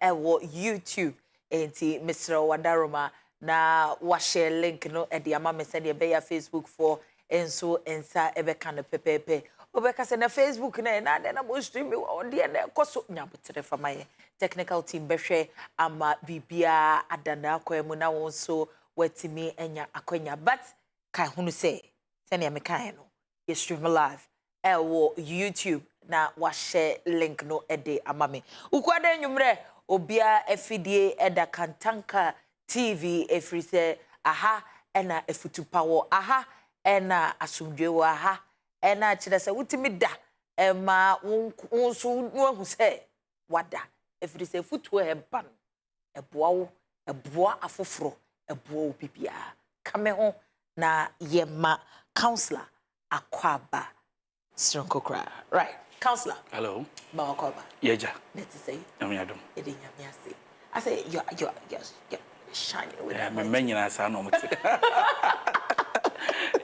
ewo YouTube enti Mr. Wadaroma na wa share link no e de ama me send e be ya Facebook for enso ensa ebe kan pepepe obeka se na Facebook na de na mo stream o de na koso nyabotere famaye technical team behwe ama bibia adana akwemu na wonso watimi enya akwenya but kai hunu se sene me kan no ye stream live ewo YouTube na wa share link no ede ama me ukwade nwumre obia afidie eda Kantanka TV efrise aha ena efutu power aha ena asundwewo aha ena chirese wutimi da ema wonso nuahu se wada efrise futu eban eboa afoforo eboa obibia kame ho na yema counselor akwaba Sronkokra right counselor hello bawakoba yeja let's say nyamiadom edinyamiase I say you're shining with that.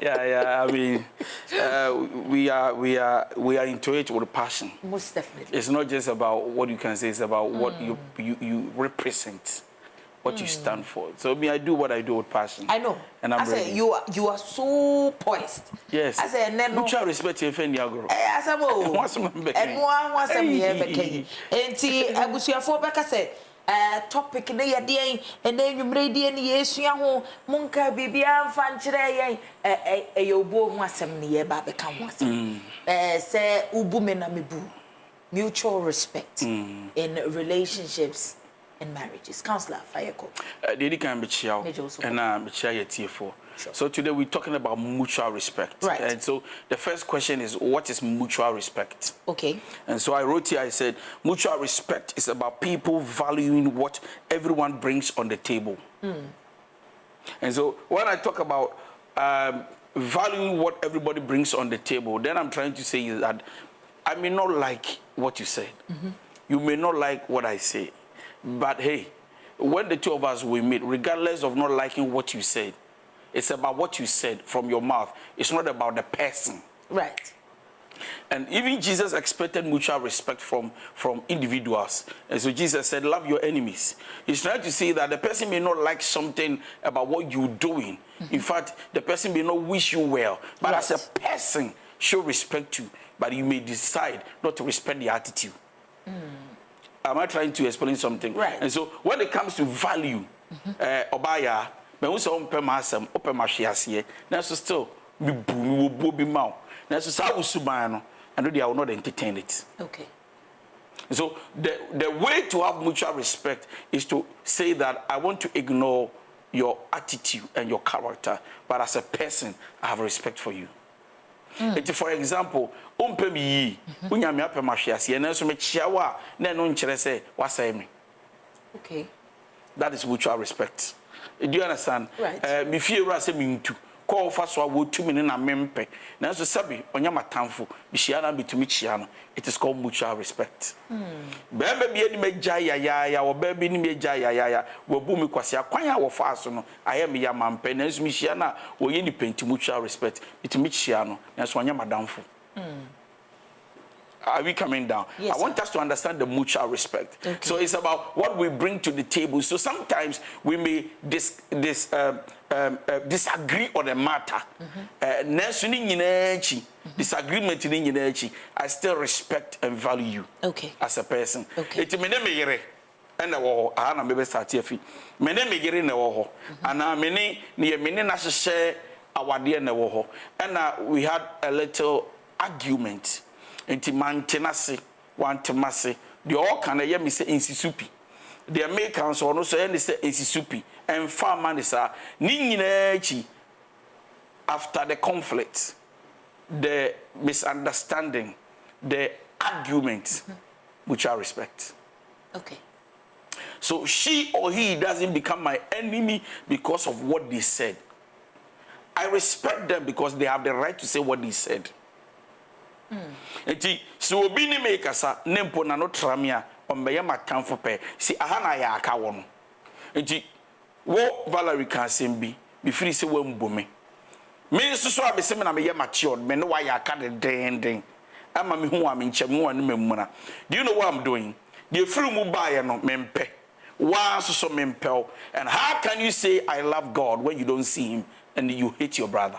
Yeah. I mean, we are into it with passion. Most definitely. It's not just about what you can say; it's about what you represent, what you stand for. So I do what I do with passion. I know. And I say you are so poised. Yes. I say mutual respect in Fendiagro. I say what's enti abusuafo beka say topic na ye de and then you mredi ni yesua ho monka bibia mfa nkyere yen obo ho asem ne ye ba beka ho asem say ubu me na mebu mutual respect in relationships and marriages. Counselor Fayeko. Dedi can be chiao and be chia yetiefo. So today we're talking about mutual respect. Right. And so the first question is, what is mutual respect? Okay. And so I wrote here, I said, mutual respect is about people valuing what everyone brings on the table. And so when I talk about valuing what everybody brings on the table, then I'm trying to say is that I may not like what you said. You may not like what I say. But hey, when the two of us we meet, regardless of not liking what you said, it's about what you said from your mouth. It's not about the person. Right. And even Jesus expected mutual respect from individuals. And so Jesus said, love your enemies. He's trying to say that the person may not like something about what you're doing. In fact, the person may not wish you well. But as a person, show respect you. But you may decide not to respect the attitude. Am I trying to explain something? Right. And so when it comes to value, obaya, but we say open masam, open mashiasiye. That's still be mau. That's so how subano, and I will not entertain it. Okay. So the way to have mutual respect is to say that I want to ignore your attitude and your character, but as a person, I have respect for you. For example, umpe mi yi, unya mi ape mashiasi, and so me chiawa, ne no nkyere say wasay me. Okay. That is mutual respect. Do you understand? Right. Me fear ra say me ntu. Call fa so wo 2 minutes na mempe. Na so sabi onya matamfo, bi hia na bitumi chia no. It is called mutual respect. Bebe bi eni meja ya, wo bebe ni meja ya, wo bu mi kwase akwan ya wo fa so no. Aye me ya mampe na so mi hia na wo ye ni penti mutual respect. Bitumi chia no. Na so onya madamfo. Are we coming down? Yes, I want us to understand the mutual respect. Okay. So it's about what we bring to the table. So sometimes we may disagree on a matter. Disagreement. I still respect and value you as a person. Okay. And maybe start here. And we had a little argument. Enti mantenase wantemase de all can hear me say insisupi the Americans or no say say insisupi and farmer is ni nyina chi after the conflict, the misunderstanding, the argument, mutual respect. Okay. So she or he doesn't become my enemy because of what they said. I respect them because they have the right to say what they said. Enti so obi ni make asa nempo na no tramia ombeye matamfo pe si aha na ya aka wo no enti wo Valerie kan sembi be free se wo mbome me so abese me na me ye matured me no wa ya aka de den ama me hu am nchem hu anu mamuna. Do you know what I'm doing? The free mubaya no mempe. Why so mempel? And how can you say I love God when you don't see him and you hate your brother?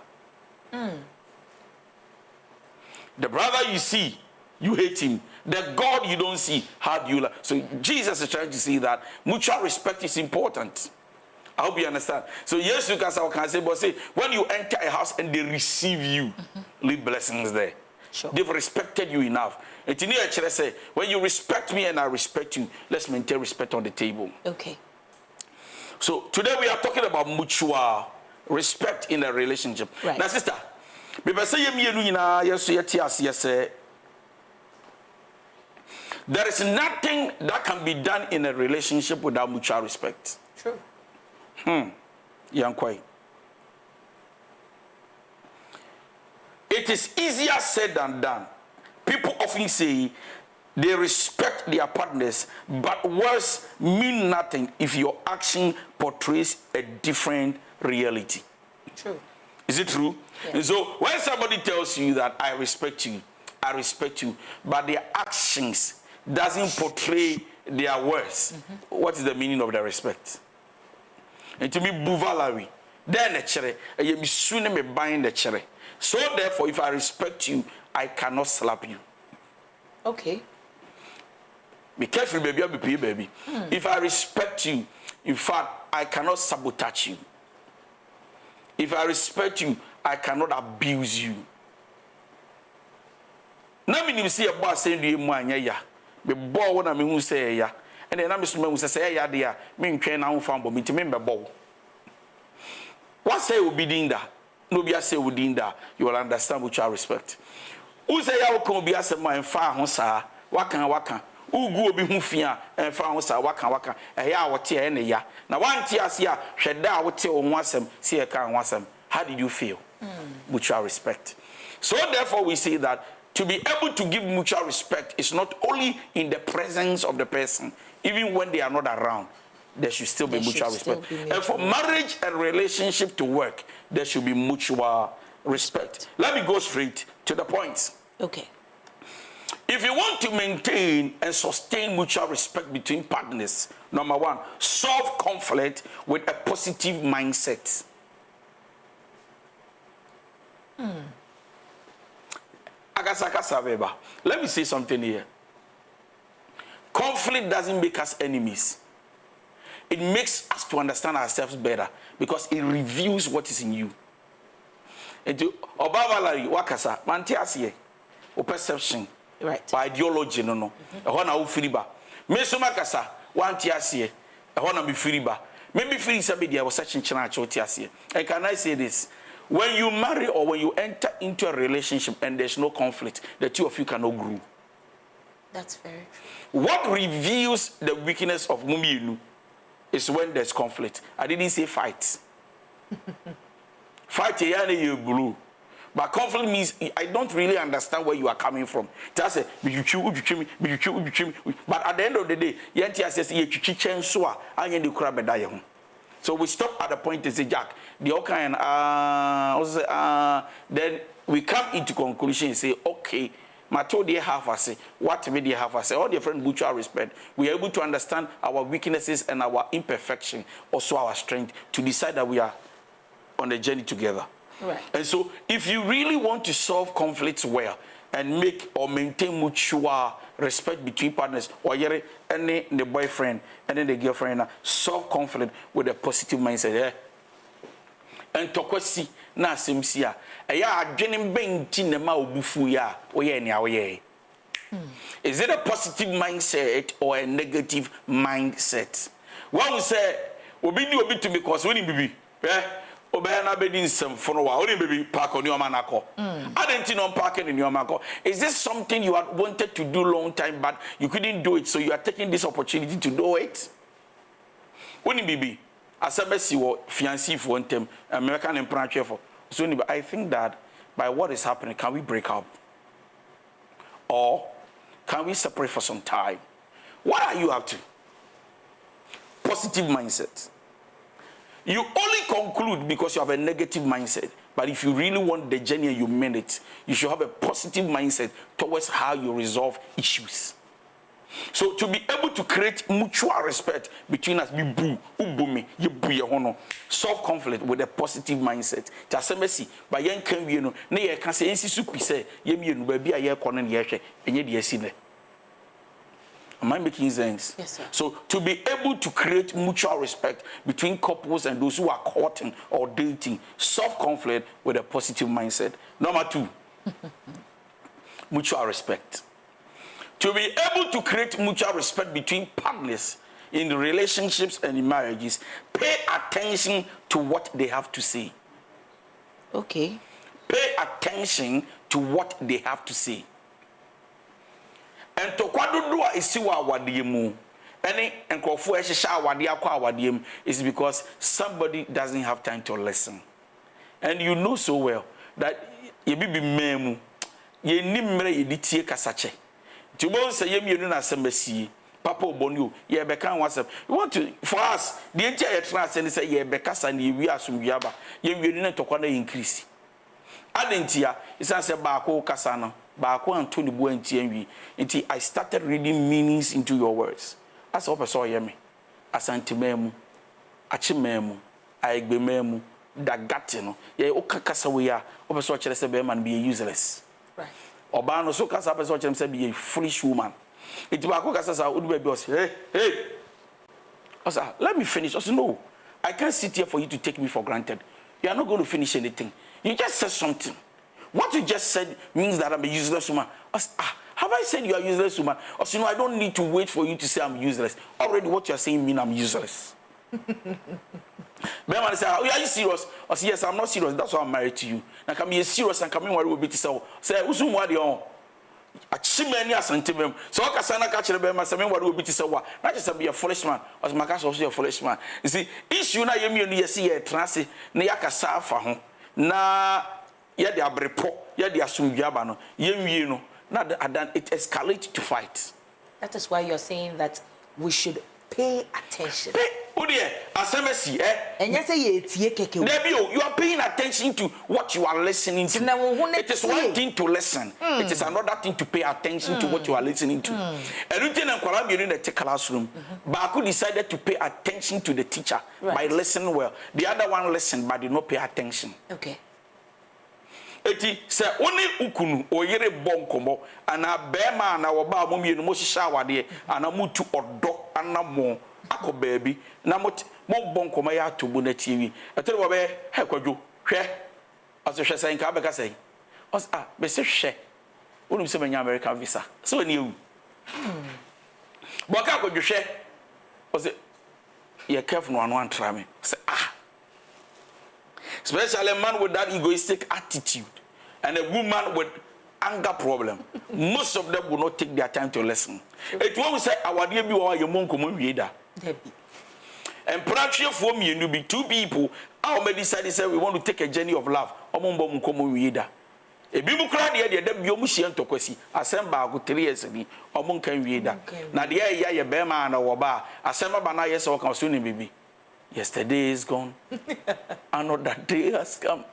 The brother you see, you hate him. The God you don't see, how do you love? So Jesus is trying to say that mutual respect is important. I hope you understand. So yes, you can say, but say when you enter a house and they receive you, leave blessings there. Sure. They've respected you enough. And to say, when you respect me and I respect you, let's maintain respect on the table. Okay. So today we are talking about mutual respect in a relationship. Right. Now, sister, there is nothing that can be done in a relationship without mutual respect. True. It is easier said than done. People often say they respect their partners, but words mean nothing if your action portrays a different reality. True. Is it true? Yeah. And so when somebody tells you that I respect you, but their actions doesn't portray their words, what is the meaning of the respect? And to me, buvalari, then the chere, and you soon me buying the chere. So therefore, if I respect you, I cannot slap you. Okay. Be careful, baby. I'll be baby. If I respect you, in fact, I cannot sabotage you. If I respect you, I cannot abuse you. Now, when you see a boss saying to you, "Mwanya, the boy when I mean who say ya," and then I'm just say ya there, me train now from me to member bow. What say will be doing that? Nobody say will doing that. You will understand mutual respect. Who say ya will come be as a man far honsa? Waka. Who go be hufia and far honsa? Waka. A ya what tear and ya. Now one tears ya, shada would tell on wasem, see a can wasem. How did you feel? Mutual respect. So therefore we say that to be able to give mutual respect is not only in the presence of the person, even when they are not around, there should still be mutual respect. And for marriage and relationship to work, there should be mutual respect. Let me go straight to the point. Okay. If you want to maintain and sustain mutual respect between partners, number one, solve conflict with a positive mindset. Let me say something here. Conflict doesn't make us enemies. It makes us to understand ourselves better because it reveals what is in you. And to obavalari wakasa mantiasiye o perception Right. by ideology no. Ehona wo firiba. Me so makasa wantiasiye ehona me firiba. Maybe feel sabi dia was such in china chotiasiye. And can I say this? When you marry or when you enter into a relationship and there's no conflict, the two of you cannot grow. That's very true. What reveals the weakness of Mumiinu is when there's conflict. I didn't say fight. Fight you blue. But conflict means I don't really understand where you are coming from. That's it. But at the end of the day, so we stop at the point to say, Jack, the okay, then we come into conclusion and say, okay, Mato dear have us say, what may they have us say, all different mutual respect. We are able to understand our weaknesses and our imperfection, also our strength, to decide that we are on the journey together. Right. And so if you really want to solve conflicts well and make or maintain mutual respect between partners, or any the boyfriend and then the girlfriend, solve conflict with a positive mindset. Yeah? And tokwasi na semsia eya adwenem benti na ma obufu ya oye ne awoye. Is it a positive mindset or a negative mindset? One will say obi ni obi to me cause when bibi obey na be din sem for wa only baby park on your manako. Adenti no parking in your manako. Is this something you had wanted to do long time but you couldn't do it, so you are taking this opportunity to do it? When bibi asabesi wo fiancé forntem American empranche for. So I think that by what is happening, can we break up? Or can we separate for some time? What are you up to? Positive mindset. You only conclude because you have a negative mindset. But if you really want the journey and you mean it, you should have a positive mindset towards how you resolve issues. So to be able to create mutual respect between us, solve conflict with a positive mindset. Tasemesi, by young can you know, nay, I can say, Supi say, Yemi, baby, I hear Conan Yashe, and yet yes in there. Am I making sense? Yes, sir. So to be able to create mutual respect between couples and those who are courting or dating, solve conflict with a positive mindset. Number 2, mutual respect. To be able to create mutual respect between partners in the relationships and in marriages, pay attention to what they have to say. Okay. Pay attention to what they have to say. And to kwadudua isiwa awadiemu. Any enkofu eshisha awadia kwa awadiemu is because somebody doesn't have time to listen. And you know so well that ye bibi memu ye nimre ye ditie kasache. Tubon say ye mienu na sembesi papa obonu ye beka WhatsApp. You want to for us the entire trans and say ye beka sa na wi asumduaba ye wienu na tokwa na increase. Adentia isan say baako kasa no baako antoni bo anti anwi nti I started reading meanings into your words. As ope so ye me asantememu achimemu aigbememu dagate no ye okakasa we ya ope so kire say be man be useless. Right. Oba no so kasa person kire say be a foolish woman. It baako kasa sa odu be os hey osa let me finish. Osa no, I can't sit here for you to take me for granted. You are not going to finish anything. You just said something. What you just said means that I'm a useless woman. Have I said you are a useless woman? Or so, I don't need to wait for you to say I'm useless. Already what you are saying means I'm useless. But say, are you serious? I say, yes, I'm not serious. That's why I'm married to you. Now, come here serious and come in worry will be to say, who's what you on? A chimney as sentiment. So I can catch the bear, some what will be to say, what? Not just be a foolish man, as my cash also a foolish man. You see, issue na you see a transit, Nayaka Safa, na ya de abrepo ya de asumdwaba no ye no na it escalates to fight. That is why you're saying that we should pay attention. Odie asemesi Enya say ye tie keke. Debio, you are paying attention to what you are listening to. It is one thing to listen. It is another thing to pay attention to what you are listening to. Everything and kwala in the classroom, Baku decided to pay attention to the teacher by listening well. The other one listened but did not pay attention. Okay. Eti se oni ukunu oyere bonkomo ana bema na woba mo mienu mo hihya awade ana mutu odo ana mo akọ baabi na mo bonkomo ya tobu na TV etere wo be he kwadwo hwe aso hwe sen ka be ka sen os be se hwe wonu se manya American visa so ni ewu boka kwadwo hwe o se ye careful no anu antra me say especially a man with that egoistic attitude and a woman with anger problem. Most of them will not take their time to listen. It won't say, our dear, you are your monk, and perhaps for me, and you be two people. Our may decide say we want to take a journey of love. A bibu crowd here, the Yomushian to Kwesi, assemble go 3 years ago, or monk can read that. Now, the air, ya bear man or waba, assemble banana, yes, or consuming baby. Yesterday is gone. Another day has come.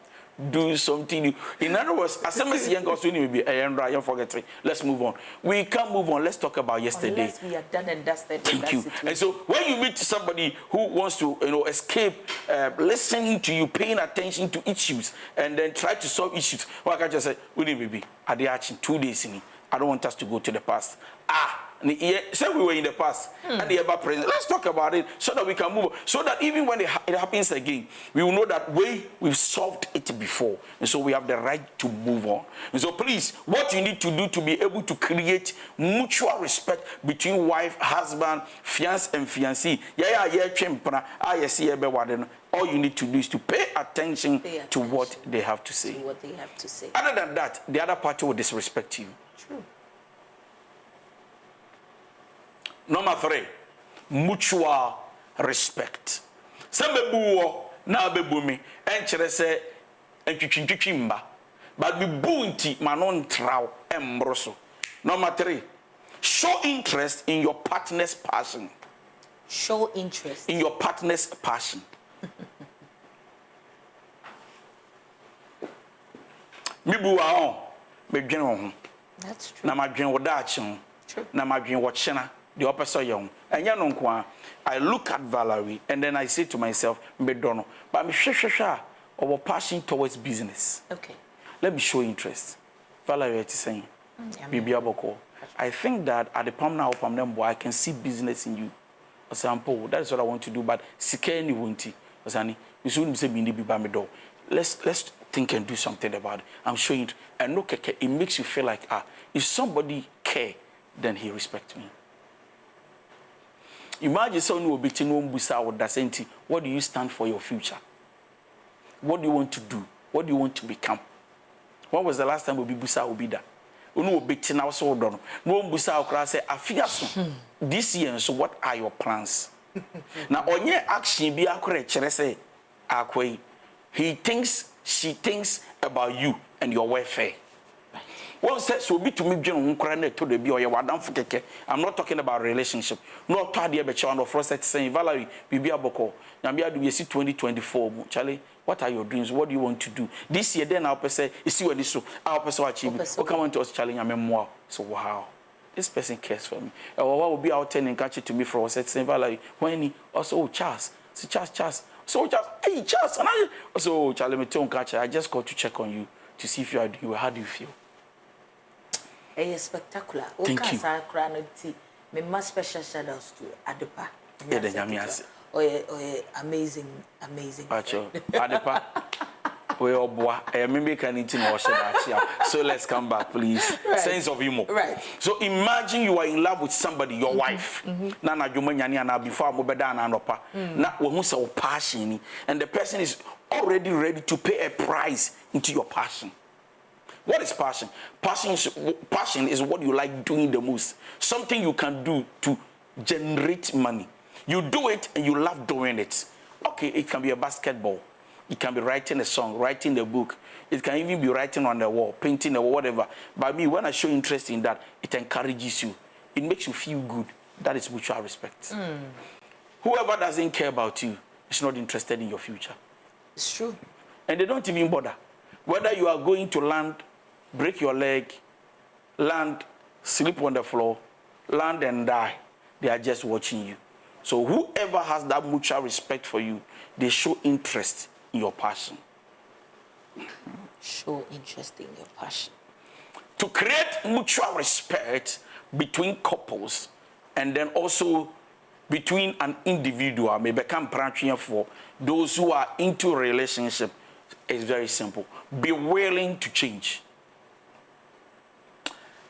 Do something new. In other words, as soon as young person will be I forget it. Let's move on. We can't move on. Let's talk about yesterday. Unless we are done and dusted. Thank you. And so when you meet somebody who wants to, escape listening to you, paying attention to issues, and then try to solve issues, what I just say, baby, are they actually 2 days in it? I don't want us to go to the past. Say we were in the past and the ever present. Let's talk about it so that we can move on. So that even when it happens again, we will know that we've solved it before. And so we have the right to move on. And so please, what you need to do to be able to create mutual respect between wife, husband, fiancé and fiancée. All you need to do is to pay attention to what they have to say. Other than that, the other party will disrespect you. True. Number 3, mutual respect. Sembebuo na bebumi enchere se entwitwintwimba but be bunti manon traw embroso. Number 3, show interest in your partner's passion. Show interest in your partner's passion. Me buwa on me dwen ho. That's true. Na ma dwen wo da ache ho. Na madwin watchena the opposite young. And ya no I look at Valerie and then I say to myself, me dono, but me sha or passion towards business. Okay. Let me show interest. Valerie is saying, Bibi Aboko. I think that at the palm now, I can see business in you. Example, that is what I want to do, but sikeni won't. Osani, you shouldn't say me be do. Let's think and do something about it. I'm showing it. And look, it makes you feel like if somebody care, then he respects me. Imagine someone will be saying, what do you stand for your future? What do you want to do? What do you want to become? When was the last time we busa obida? Unu obiti na so do no. No busa okra say afia so. This year so what are your plans? Na onye action bi akore kire say akwai. He thinks, she thinks about you and your welfare. One says so be to me to the be or your keke. I'm not talking about relationship. No third year becha on first saying Valerie Bibi Aboko. Nambia do you see 2024 Charlie? What are your dreams? What do you want to do? This year then I'll say you see what this so I'll person achieve. What come on to us challenge and memoir. So wow. This person cares for me. Or what will be out and catch it to me for saying Valerie when he also Charles. See Charles. So Charles, hey Charles, and I so Charlie me tell catch. I just got to check on you to see if you are doing well. How do you feel? It's spectacular. Thank you. Me must special shout outs to Adepa. Yeah, the Yamias. Oh yeah, amazing. Acho, Adepa. We all boy. Maybe can eat in So let's come back, please. Right. Sense of humor. Right. So imagine you are in love with somebody, your wife. Nana Jumanyani and before Mobeda and Opa. Not when so passion, and the person is already ready to pay a price into your passion. What is passion? Passion is what you like doing the most. Something you can do to generate money. You do it and you love doing it. Okay, it can be a basketball. It can be writing a song, writing a book. It can even be writing on the wall, painting or whatever. But me, when I show interest in that, it encourages you. It makes you feel good. That is mutual respect. Whoever doesn't care about you is not interested in your future. It's true. And they don't even bother. Whether you are going to land, break your leg, land, sleep on the floor, land and die, they are just watching you. So whoever has that mutual respect for you, they show interest in your passion. Show interest in your passion. To create mutual respect between couples and then also between an individual, may become branching for those who are into a relationship, is very simple. Be willing to change.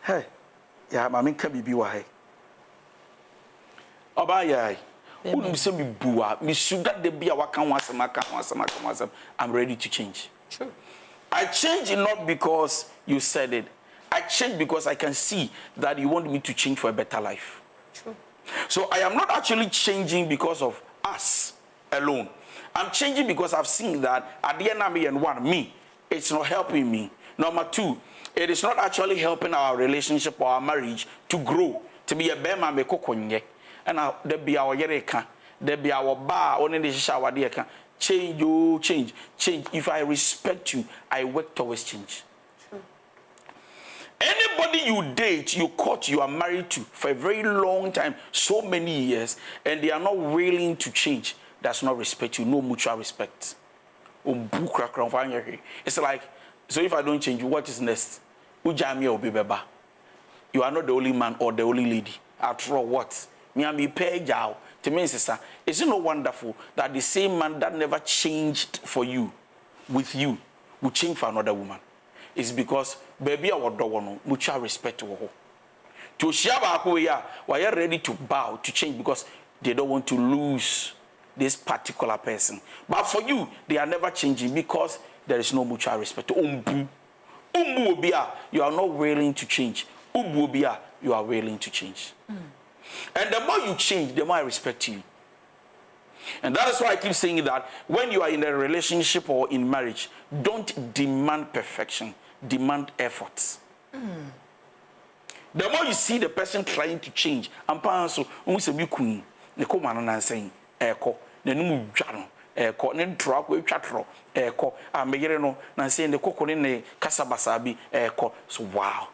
Hey, yeah, I mean, can be why. Obaya, who say me bua, me sugar de be a wakan wasam. I'm ready to change. True. I change it not because you said it. I change because I can see that you want me to change for a better life. True. So I am not actually changing because of us alone. I'm changing because I've seen that at the end of me, it's not helping me. Number two, it is not actually helping our relationship or our marriage to grow, to be a bema me kokonye. And there be our yereka, there be our bar, only the shower deka. Change, you change. If I respect you, I work towards change. True. Anybody you date, you court, you are married to for a very long time, so many years, and they are not willing to change, does not respect you, no mutual respect. It's like, so if I don't change you, what is next? You are not the only man or the only lady. After all, what? Me and me pay jow. To me, sister, is it not wonderful that the same man that never changed for you, with you, will change for another woman? It's because baby our dog mutual respect to her. To Shiaba, why are ready to bow to change because they don't want to lose this particular person. But for you, they are never changing because there is no mutual respect. You are not willing to change. You are willing to change. And the more you change, the more I respect you. And that is why I keep saying that when you are in a relationship or in marriage, don't demand perfection, demand efforts. The more you see the person trying to change, I'm so saying, eko na numu dwano eko ne ntro akwa twatro eko ameyere no na say ne kokone ne kasabasa bi eko so wow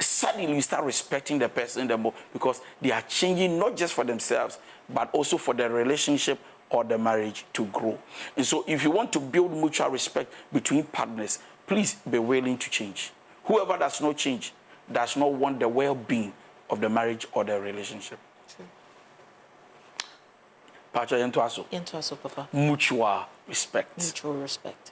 suddenly you start respecting the person the more because they are changing not just for themselves, but also for the relationship or the marriage to grow. And so if you want to build mutual respect between partners, please be willing to change. Whoever does not change does not want the well-being of the marriage or the relationship. True. Pacha Yentuaso, Papa. Mutual respect. Mutual respect.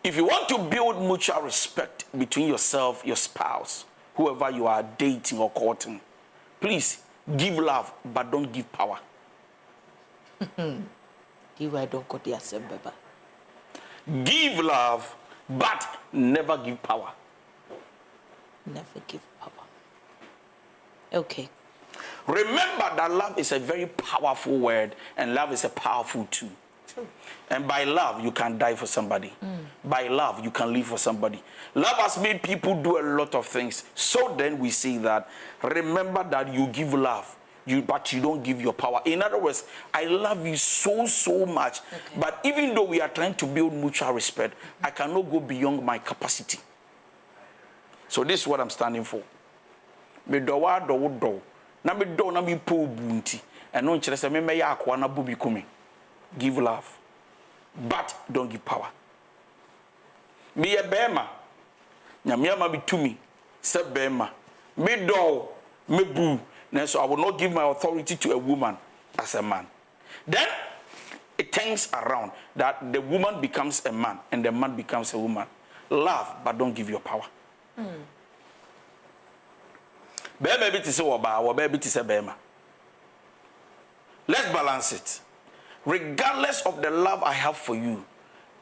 If you want to build mutual respect between yourself, your spouse, whoever you are dating or courting, please give love, but don't give power. Give love, but never give power. Never give power. Okay. Remember that love is a very powerful word, and love is a powerful tool. True. And by love, you can die for somebody. By love, you can live for somebody. Love has made people do a lot of things. So then we see that, remember that you give love, but you don't give your power. In other words, I love you so, so much. Okay. But even though we are trying to build mutual respect, I cannot go beyond my capacity. So this is what I'm standing for. Me do wa do. Na me do na me po bunti. And no chere se me ya akwa na bubi kumi. Give love, but don't give power. Me ye bema. Nyame ama bi tumi se bema. Me do me bu. So I will not give my authority to a woman as a man. Then it turns around that the woman becomes a man and the man becomes a woman. Love, but don't give your power. Bema bi ti se oba, oba bi ti se bema. Let's balance it. Regardless of the love I have for you,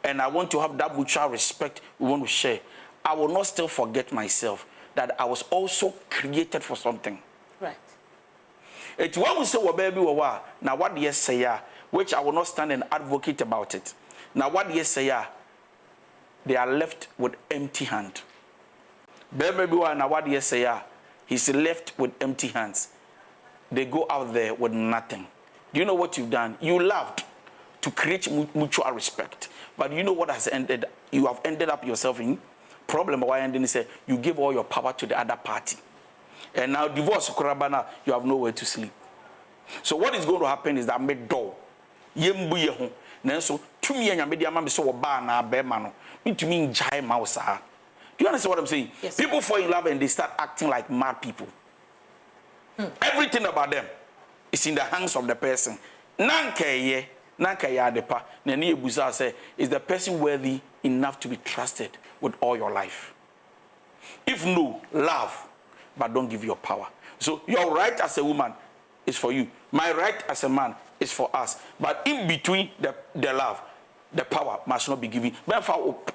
and I want to have that mutual respect we want to share, I will not still forget myself that I was also created for something. Right. It's when we say, well, baby, now what do you say, which I will not stand and advocate about it. Now what do you say, they are left with empty hand. Baby, now what do you say, he's left with empty hands. They go out there with nothing. Do you know what you've done? You loved to create mutual respect. But you know what has ended? You have ended up yourself in problem. Why? And then he said, you give all your power to the other party. And now divorce, you have nowhere to sleep. So what is going to happen is that me do. Yembu yehu. Nenso tumi anya media ma me so oba na be ma no. Ntumi njai ma osa. Do you understand what I'm saying? Yes, people fall in love and they start acting like mad people. Everything about them is in the hands of the person. Nankeye adepa. Nani ebuza say, is the person worthy enough to be trusted with all your life? If no, love, but don't give your power. So your right as a woman is for you. My right as a man is for us. But in between the love, the power must not be given.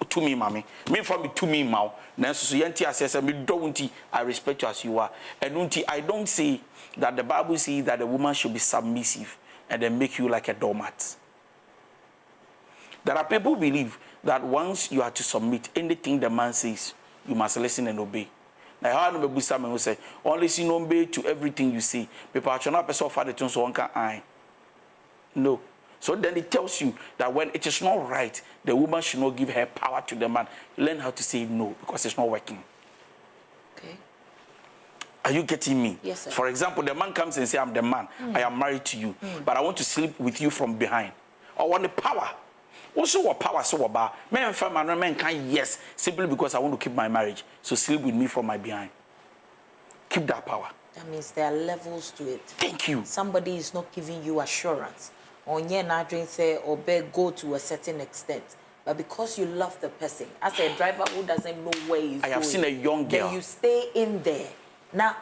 To me, mommy. Me for me to me, now. I respect you as you are. And I don't say that the Bible says that the woman should be submissive and then make you like a doormat. There are people who believe that once you are to submit, anything the man says, you must listen and obey. Now, how do you say, only listen and obey to everything you say? People are not person for the so one can no. So then it tells you that when it is not right, the woman should not give her power to the man. Learn how to say no because it's not working. Okay. Are you getting me? Yes, sir. For example, the man comes and says, I'm the man. I am married to you. But I want to sleep with you from behind. I want the power. Also, what power so about? Men and men can yes, simply because I want to keep my marriage. So sleep with me from my behind. Keep that power. That means there are levels to it. Thank you. Somebody is not giving you assurance. On your not say or go to a certain extent. But because you love the person, as a driver who doesn't know where he's going, I have seen a young girl. Then you stay in there. Now,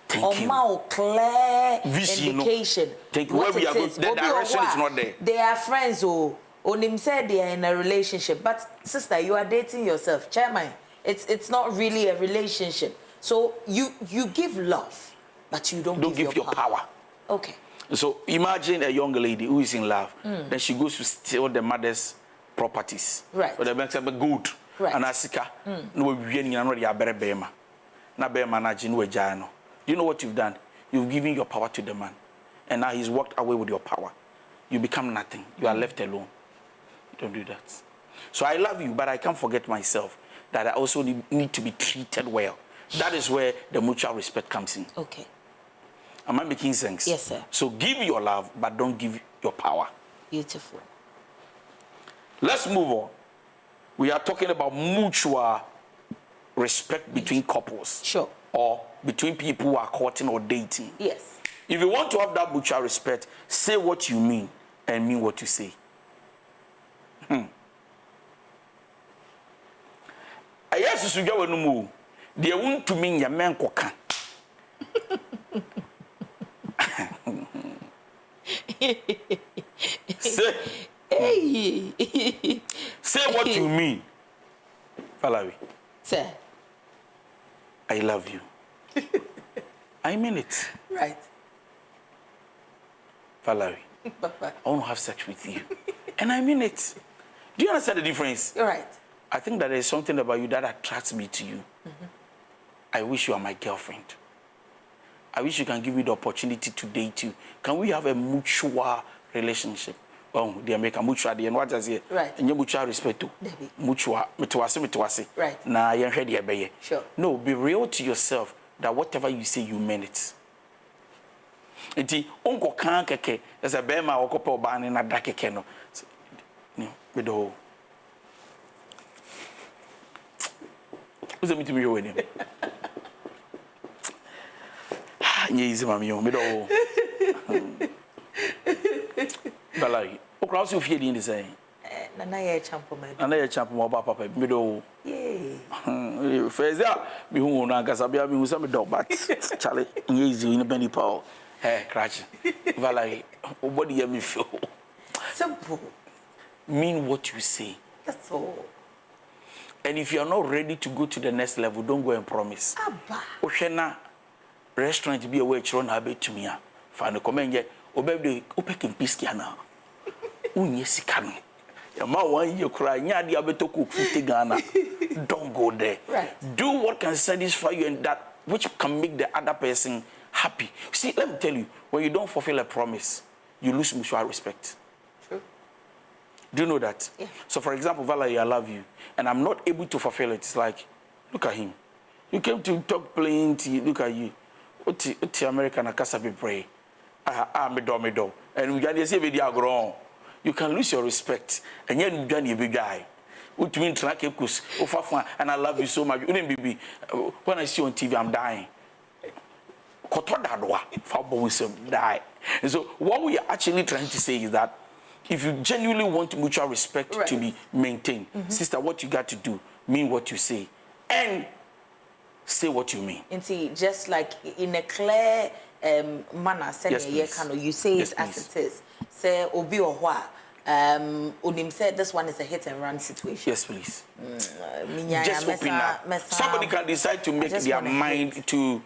Thank you. Clear Vision, indication. Thank you. Where we are going, the direction is not there. They are friends who Onim said they are in a relationship. But sister, you are dating yourself. Chairman, it's not really a relationship. So you give love, but you don't give your power. Okay. So imagine a young lady who is in love. Then she goes to steal the mother's properties. Right. So the bank said, good. Right. And Asika, no, we are not better bema. Na bema na jinu ejano. You know what you've done? You've given your power to the man. And now he's walked away with your power. You become nothing. You are left alone. Don't do that. So I love you, but I can't forget myself. that I also need to be treated well. That is where the mutual respect comes in. Okay. Am I making sense? Yes, sir. So give your love, but don't give your power. Beautiful. Let's move on. We are talking about mutual respect between couples. Sure. Or between people who are courting or dating. Yes. If you want to have that mutual respect, say what you mean and mean what you say. Yes, you go no move. They want to mean your man koka. Say, hey. Say what you mean. Valerie. Sir. I love you. I mean it. Right. Valerie. Papa. I want to have sex with you. And I mean it. Do you understand the difference? You're right. I think that there's something about you that attracts me to you. Mm-hmm. I wish you are my girlfriend. I wish you can give me the opportunity to date you. Can we have a mutual relationship? Oh, they make a mutual, and what does it? Right. And you mutual respect to mutual, metuase. Right. Na you heard you. Sure. No, be real to yourself that whatever you say, you mean it. Enti onko kan keke as a bema okopa oba ne na da keke no. No, me do. Uze mi timi yo weni. Nye izi mami yo me do. Valerie, okra so fie di say. Nana ye champo ma. Nana ye champo ma ba papa me do. Yay. Fezia mi hu na gasa bia mi hu sa me do but chale nye izi ni beni paul. Hey, Cratch. Valerie, what do you me feel? Simple. Mean what you say. That's all. And if you are not ready to go to the next level, don't go and promise. Abba. Oshena restaurant be away chron habe to me. Fa no comment ye obebe opekin piski na. Unye sika no. Ya ma wan ye kura nya dia beto cook 50 Ghana. Don't go there. Right. Do what can satisfy you and that which can make the other person happy. See, let me tell you, when you don't fulfill a promise, you lose mutual respect. True. Do you know that? Yeah. So, for example, Valerie, I love you, and I'm not able to fulfill it. It's like, look at him. You came to talk plenty. Look at you. Oti American akasa be pray. Me do. And we got to say we are grown. You can lose your respect, and yet you can be a big guy. What mean track kus? And I love you so much. Baby, when I see you on TV, I'm dying. Die. And so what we are actually trying to say is that if you genuinely want mutual respect to be maintained, sister, what you got to do, mean what you say, and say what you mean. And see, just like in a clear manner, you say it as it is. Say obi or what. Unim said this one is a hit and run situation. Yes, please. Just open up. Somebody can decide to make their mind to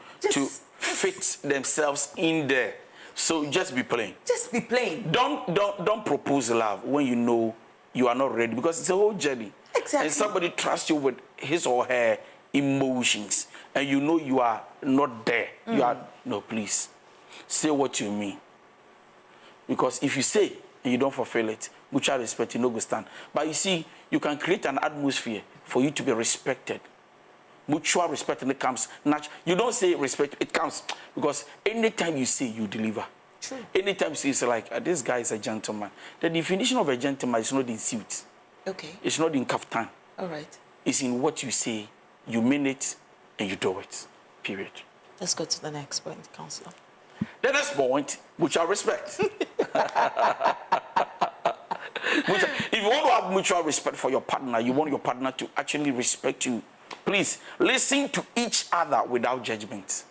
fit themselves in there. So just be plain. Just be plain. Don't propose love when you know you are not ready, because it's a whole journey. Exactly. And somebody trusts you with his or her emotions, and you know you are not there. You are no, please. Say what you mean. Because if you say and you don't fulfill it, mutual respect, you no go stand. But you see, you can create an atmosphere for you to be respected. Mutual respect, and it comes natural. You don't say respect, it comes. Because anytime you say, you deliver. True. Anytime you say, it's like, this guy is a gentleman. The definition of a gentleman is not in suit. Okay. It's not in kaftan. All right. It's in what you say, you mean it, and you do it. Period. Let's go to the next point, Counselor. The next point, mutual respect. If you want to have mutual respect for your partner, you want your partner to actually respect you, please listen to each other without judgment.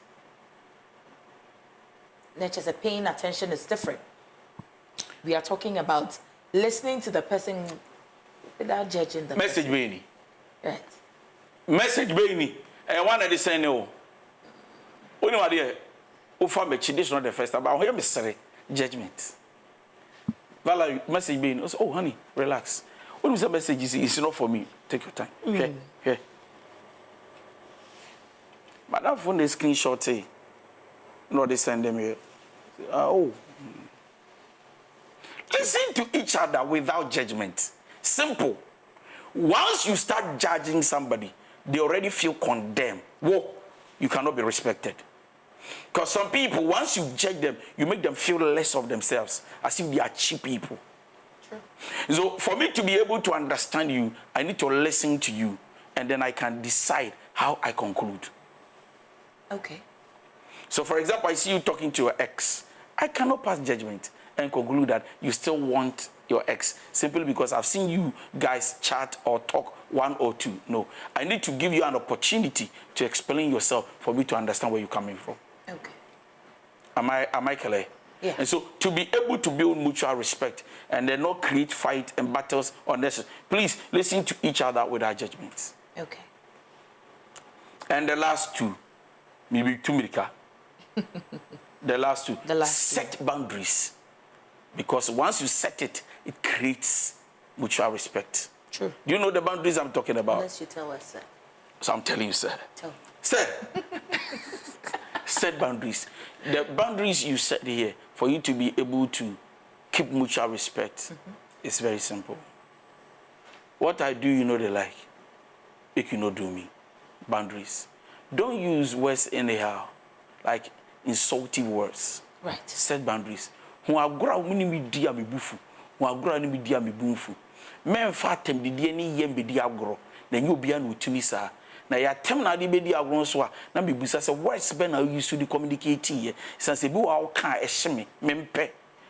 Just paying attention is different. We are talking about listening to the person without judging the Message person. Baini. Right. Message Baini. And one of the saying no. Only one there. This is not the first time. But I hear me say judgment. Valerie, message Baini. Oh, honey, relax. When you say message, it's not for me. Take your time. Here. But that phone, the screenshot, no, they send them here. Listen to each other without judgment. Simple. Once you start judging somebody, they already feel condemned. Whoa, you cannot be respected. Because some people, once you judge them, you make them feel less of themselves, as if they are cheap people. True. So for me to be able to understand you, I need to listen to you, and then I can decide how I conclude. Okay. So for example, I see you talking to your ex. I cannot pass judgment and conclude that you still want your ex simply because I've seen you guys chat or talk one or two. No, I need to give you an opportunity to explain yourself for me to understand where you're coming from. Okay. Am I clear? Yeah. And so to be able to build mutual respect and then not create fight and battles unnecessary, please listen to each other without judgments. Okay. And the last two, maybe two Mirika. The last two. Set boundaries. Because once you set it, it creates mutual respect. True. Do you know the boundaries I'm talking about? Unless you tell us, sir. So I'm telling you, sir. Tell me. Sir. Set boundaries. The boundaries you set here for you to be able to keep mutual respect is very simple. What I do, you know they like. Make you not do me. Boundaries. Don't use words anyhow, like insultive words. Right. Set boundaries. Who agora muni mi dia me bufu. Who agora ni mi dia me bufu. Men fa tem de die ni yem be dia agoro. Na nyi obia na otumi sa. Na ya tem na de be dia agoro so a na me busa say words be na you to communicate here. Since be wa ka ehye me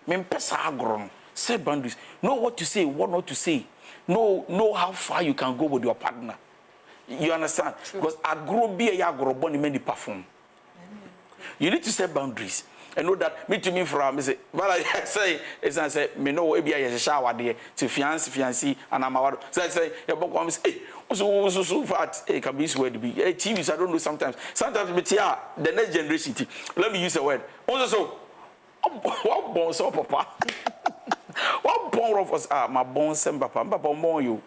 mempe sa agoro no. Set boundaries. Know what to say, what not to say. Know how far you can go with your partner. You understand? True. Because agro be a agro boni many perform. You need to set boundaries. And know that me to me from say, but I say, as I say, me know maybe I shower there to fiancé, and I'm out. So I say, your book comes, hey, so fat, hey, can be swear to be. Hey, TVs, I don't know sometimes. Sometimes, but yeah, the next generation, let me use a word. Also, what bones up, papa? What bone of us are my bones, and papa, more you.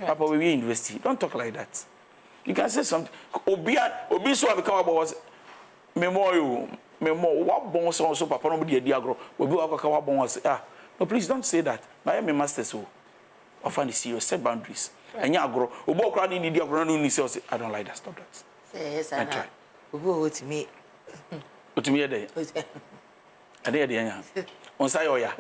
Papa, we university. Don't talk like that. You can say something. Obi so become about memorial. What bones also papa no be diagro. Obi wa kwaka what bones no, please don't say that. My master so. I find it serious. Set boundaries. And ya agro. Obi okra ni diagro no ni say I don't like that. Stop that. Yes, I know. Obi o to me. O to me dey. Ade dey anya. On say oya.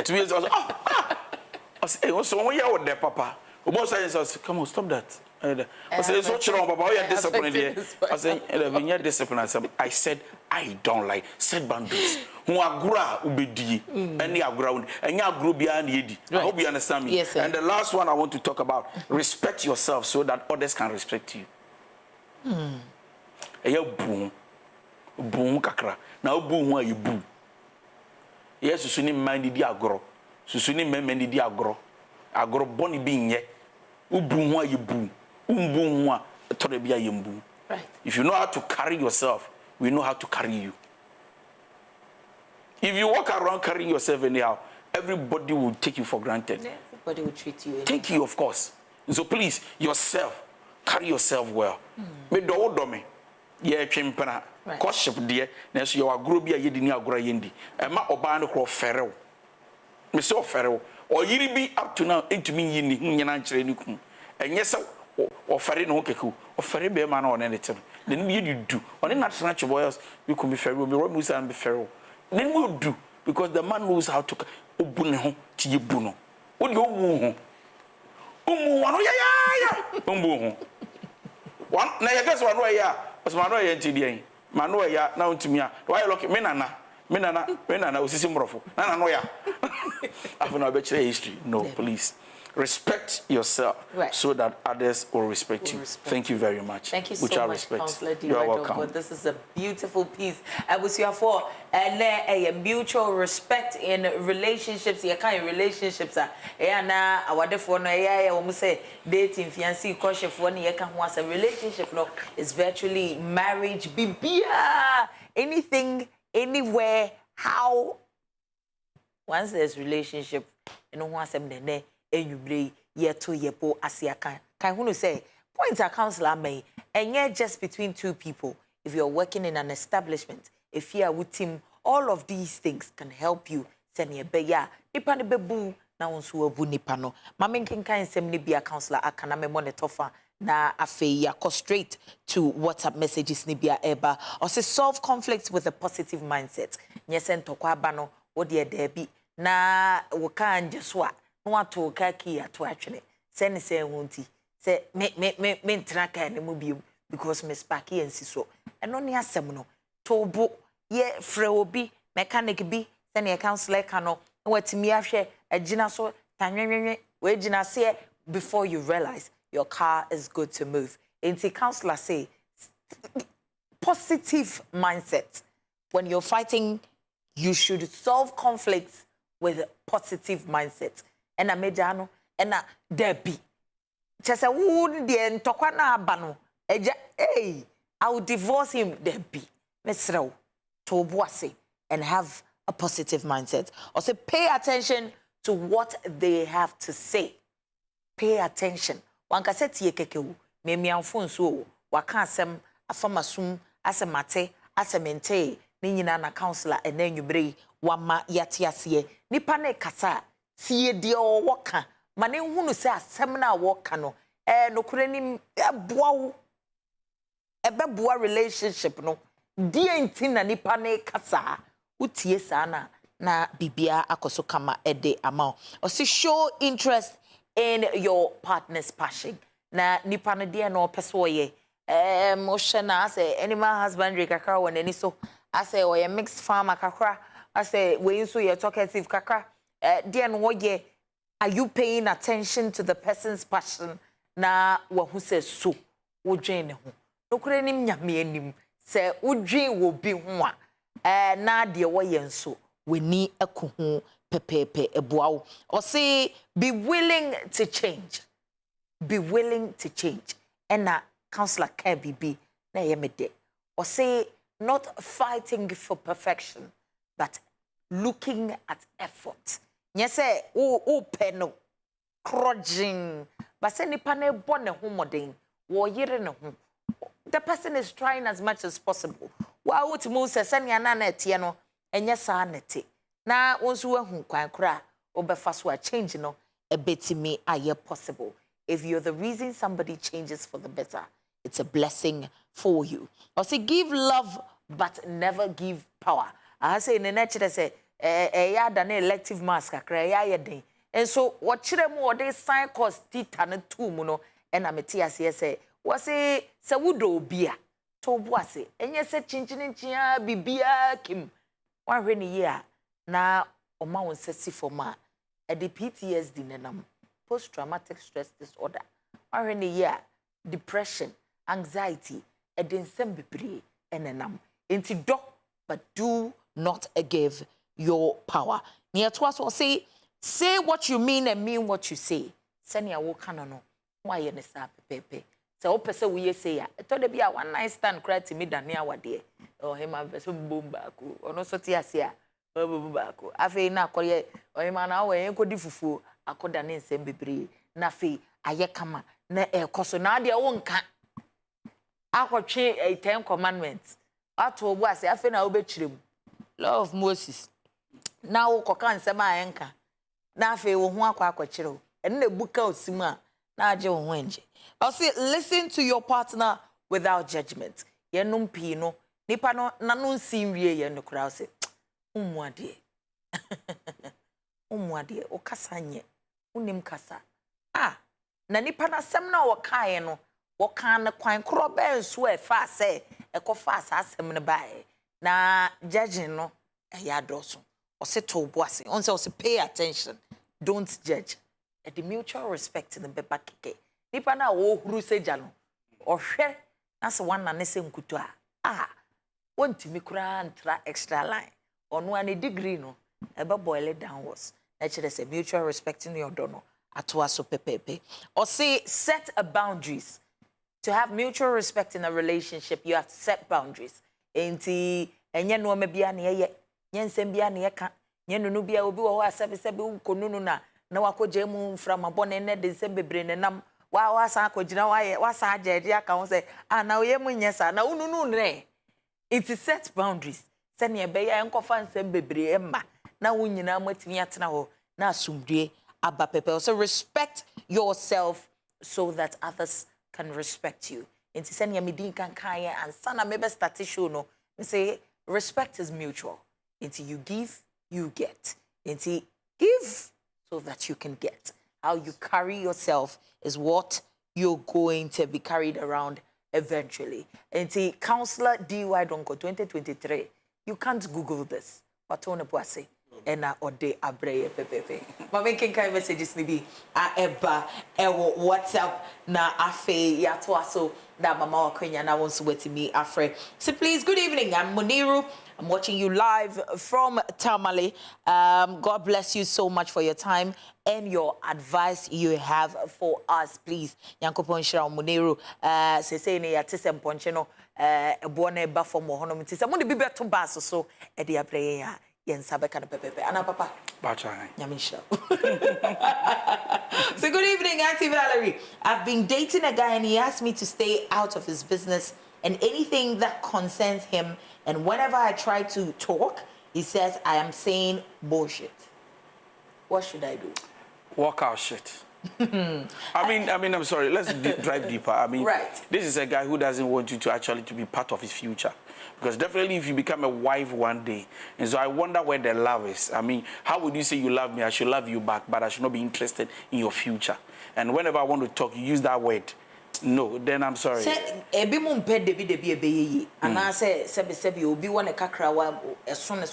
To me also I say also when you there papa. Obi say come on, stop that. I said, so Papa, you're disciplined here. I said, you're disciplined. I said, I don't like set boundaries. Who agra ubedi, any agra, and ya grow beyond yedi. I hope you understand me. Yes, sir. And the last one I want to talk about: respect yourself so that others can respect you. Eya boom kakra. Now boom who you boom. Yes, susuni mind di agro. Susuni memendi di agro. Agro boni binye. Ubu who you boom. Right. If you know how to carry yourself, we know how to carry you. If you walk around carrying yourself anyhow, everybody will take you for granted. Yeah, everybody will treat you anyhow. Take you, of course. And so please, yourself, carry yourself well. Me do me. Yeah, chimpana. Koship dear. Next you are grow be a yedini agora yendi. Emma obano cro ferrel. Me so ferrel. Or yiri be up to now into me yini nyananchre nikum. And yes, or ferry no keku, or ferry be man on anything. Then you do. On a natural boys, you can be ferry, be Romusa and be ferro. Then we'll do, because the man knows how to open to you buno. What you woo? One, now you guess one way, yeah, was Manoya TDA. Manoya now to me. Why look at Menana, was Simrofo. Nanoya. I've no better history. No, please. Respect yourself so that others will respect you. Thank you very much. Thank you so much, Councillor. You are welcome. This is a beautiful piece. I was here for a mutual respect in relationships. You kind of relationships are. Na our for no we say dating, fiancé, courtship for one year can once a relationship. No, is virtually marriage. Bibia anything, anywhere, how. Once there's relationship, you know once I'm there. Enyubre yeto yepo asiaka kan who say point a counselor may and just between two people. If you're working in an establishment, if you are with team, all of these things can help you send ye beya nipa ne bebu na wonso abu nipa no mamen kan sem ne bia counselor akana me monitofa na afei ya go straight to WhatsApp messages ni bia eba or say solve conflicts with a positive mindset nyese ntokwa aba no wo de da bi na wo kan je so a no ato ka ki ato atwene se ne se hunti se me ntra ka ne mu bi because me spark ye nsi so eno ne asem no tobo ye frɛ obi mechanic bi se ne counselor ka no watimi ahwe agina so tanwenwenwe we gina se before you realize your car is good to move. Inti counselor say positive mindset. When you're fighting, you should solve conflicts with a positive mindset. And a medano and a debi. Chesa wound the entokwana bano. Hey, I will divorce him debi. Mesrao tobuase and have a positive mindset. Or say pay attention to what they have to say. Pay attention. Wanka se tie kekewu me mianfo nso waka asem afamasum asemate asemente ni nyina na counselor enanwubre wama yate ase nipa na kasa tie de o woka ma ne hunu se asem na woka no nokure ni eboawo ebeboa relationship no die nti na nipa na kasa utie sa na bibia akoso kama ede ama o se show interest in your partner's passion. Na nipa no de na opeso ye mo na ase animal husbandry kakra won ani so ase o ye mixed farmer kakra ase we nso ye talkative kakra de no ye are you paying attention to the person's passion na wo hu se so wo dwen ne ho nokure nim nyame anim se wo dwen wo bi ho a na de wo ye nso weni akuhu pepepe ebuawo or say be willing to change. Be willing to change. And na counselor can be na yemede. Or say not fighting for perfection, but looking at effort. Yes, o peno crudging. But say nipa na ebo ne ho modern. Wo yire ne ho. The person is trying as much as possible. Wa utimu se senya na na tie no enye sa nete. Na wonso wahu kwan kra obefa so a change no ebetimi aye possible. If you're the reason somebody changes for the better, it's a blessing for you. Or say give love but never give power. I say in the nature say ya da na elective mask akra ya ye den. And so what chire mu ode sign cause tita na tu mu no e na meti ase say wo say se wudo obi a to bo ase enye se chinchin bibia kim wan hwe ni ye a na oma won sesi forma e the PTSD nenam post traumatic stress disorder already here depression anxiety e den sem bebre enenam enti do but do not give your power near to us or say what you mean and mean what you say send your work no why you nesa pepe so o pese we say ya to de bia one night stand cry to me dan ya wade o him am so bomba ko ono so ti ase a babako afi na akore oyima na we enko di fufuo akoda ne nsem bebre na afi aye kama na ekoso na ade wo nka akotwe 10 commandments ato obu ase afi na obechirem law of Moses na wo koka nsem ayenka na afi wo ho akwa ene na buka osima na age wo ho enje I say listen to your partner without judgment yenum pi no nipa no na no nsinwie ye no kura say umwade o kasa nye unim kasa na nipa na sem na wokae no wokan na kwan kro ben so e fa se e ko fa asem ne bae na judging no ya doso o se to boase on se pay attention don't judge at the mutual respect in the beba keke nipa na wo huru seja no o hwe na se wan na ne se nkutu wontimi kura ntra extra line ono an degree no ebe boil it downwards actually say mutual respect in your dono atwa so pepepe or say set a boundaries. To have mutual respect in a relationship you have to set boundaries enti enye no ma bia na ye nyensem bia na ye ka nye nunu bia obi wo asebe ukonunu na wakoje mu mfra mabone ne de nsem bebre ne nam wa sa akogina wa sa agede aka ho say na oye mu nyesa na ununu ne. It is set boundaries. Send ye be ya enkofa nsem bebre emma na wunyina matimi atena ho na asumdue aba pepe. So respect yourself so that others can respect you. Inti send ya midin kan kaya and sana maybe start show no. Me say respect is mutual. Inti you give, you get. Inti give so that you can get. How you carry yourself is what you're going to be carried around eventually. Inti Counselor DY Donko 2023. You can't Google this. But on a say. Ena ode abreye pepepe. Mama kenkai messages ni bi a eba ewo WhatsApp na afe ya to aso na mama wakwenya na wonso wetimi afre. So please, good evening. I'm Muniru. I'm watching you live from Tamale. God bless you so much for your time and your advice you have for us. Please, Yankopon Shira Muniru. Se say ne ya tese mponche no ebo na eba for mo hono mtisa. Mo de bibe to baso so e de abreye ya. Pepe. Anna Papa. Yamisha. So good evening, Auntie Valerie. I've been dating a guy and he asked me to stay out of his business and anything that concerns him. And whenever I try to talk, he says I am saying bullshit. What should I do? Walk out shit. I mean, I'm sorry. Let's drive deeper. I mean, This is a guy who doesn't want you to actually to be part of his future. Because definitely if you become a wife one day, and so I wonder where the love is. I mean, how would you say you love me? I should love you back, but I should not be interested in your future. And whenever I want to talk, you use that word. No, then I'm sorry. Say ebi mo mpe debi and I say sebi obi wane kakra wa eson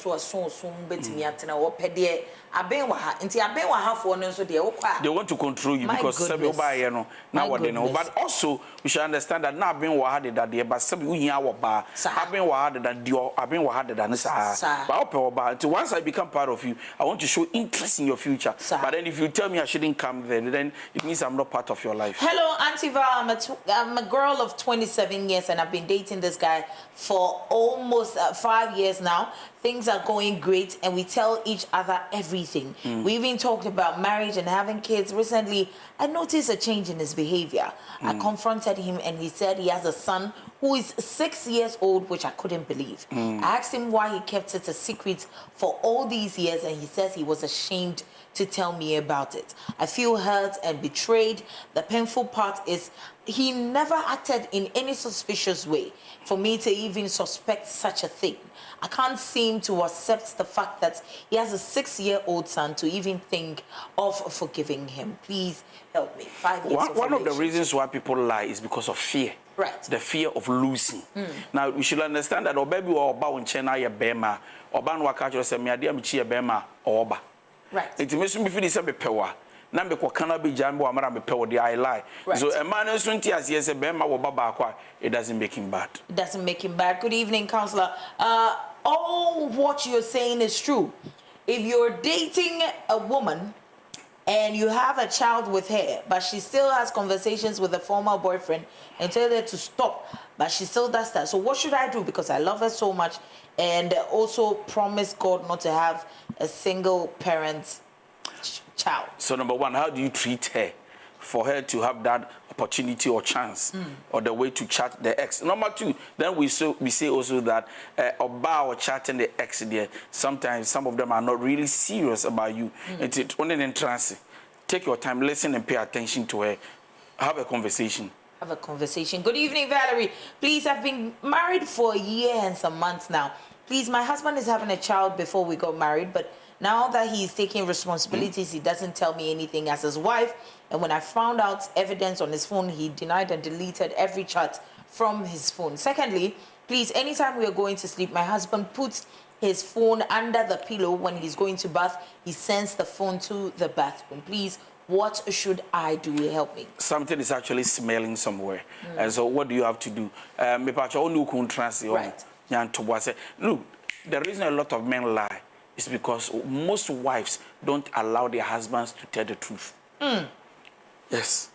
betimi atena wo pede aben wa ha nti aben wa ha fo no so de wo kwa. They want to control you because sebi oba ye no na what they know. But also we should understand that na aben wa ha de that but sebi uhia wo ba aben wa ha de that dio aben wa ha de that sa. But ope oba until once I become part of you, I want to show interest in your future. But then if you tell me I shouldn't come then it means I'm not part of your life. Hello, Auntie Val. I'm a girl of 27 years and I've been dating this guy for almost 5 years now. Things are going great and we tell each other everything. We even talked about marriage and having kids. Recently, I noticed a change in his behavior. I confronted him and he said he has a son who is 6 years old, which I couldn't believe. I asked him why he kept it a secret for all these years and he says he was ashamed to tell me about it. I feel hurt and betrayed. The painful part is he never acted in any suspicious way for me to even suspect such a thing. I can't seem to accept the fact that he has a 6-year-old son to even think of forgiving him. Please help me. 5 years One of the reasons why people lie is because of fear. Right. The fear of losing. Now, we should understand that Obebi or Oba Unchena ya bema, Oba Nwakacho se miadia michi ya bema Oba. Right. It means me feel say pewa. Na me kwa kana be jambo amara me pewa the I lie. So a man is 20 as yes a bema wo baba akwa, it doesn't make him bad. It doesn't make him bad. Good evening, Counselor. All what you're saying is true. If you're dating a woman and you have a child with her, but she still has conversations with a former boyfriend and tell her to stop, but she still does that. So what should I do? Because I love her so much and also promise God not to have a single parent child. So number one, how do you treat her for her to have that opportunity or chance or the way to chat the ex? Number two, then we say also that about chatting the ex there, sometimes some of them are not really serious about you. It's only in trance. Take your time, listen and pay attention to her. Have a conversation. Have a conversation. Good evening, Valerie. Please, I've been married for a year and some months now. Please, my husband is having a child before we got married, but now that he's taking responsibilities, he doesn't tell me anything as his wife. And when I found out evidence on his phone, he denied and deleted every chat from his phone. Secondly, please, anytime we are going to sleep, my husband puts his phone under the pillow. When he's going to bath, he sends the phone to the bathroom. Please, what should I do? Help me. Something is actually smelling somewhere. And so what do you have to do? Right. Look, the reason a lot of men lie is because most wives don't allow their husbands to tell the truth. Yes.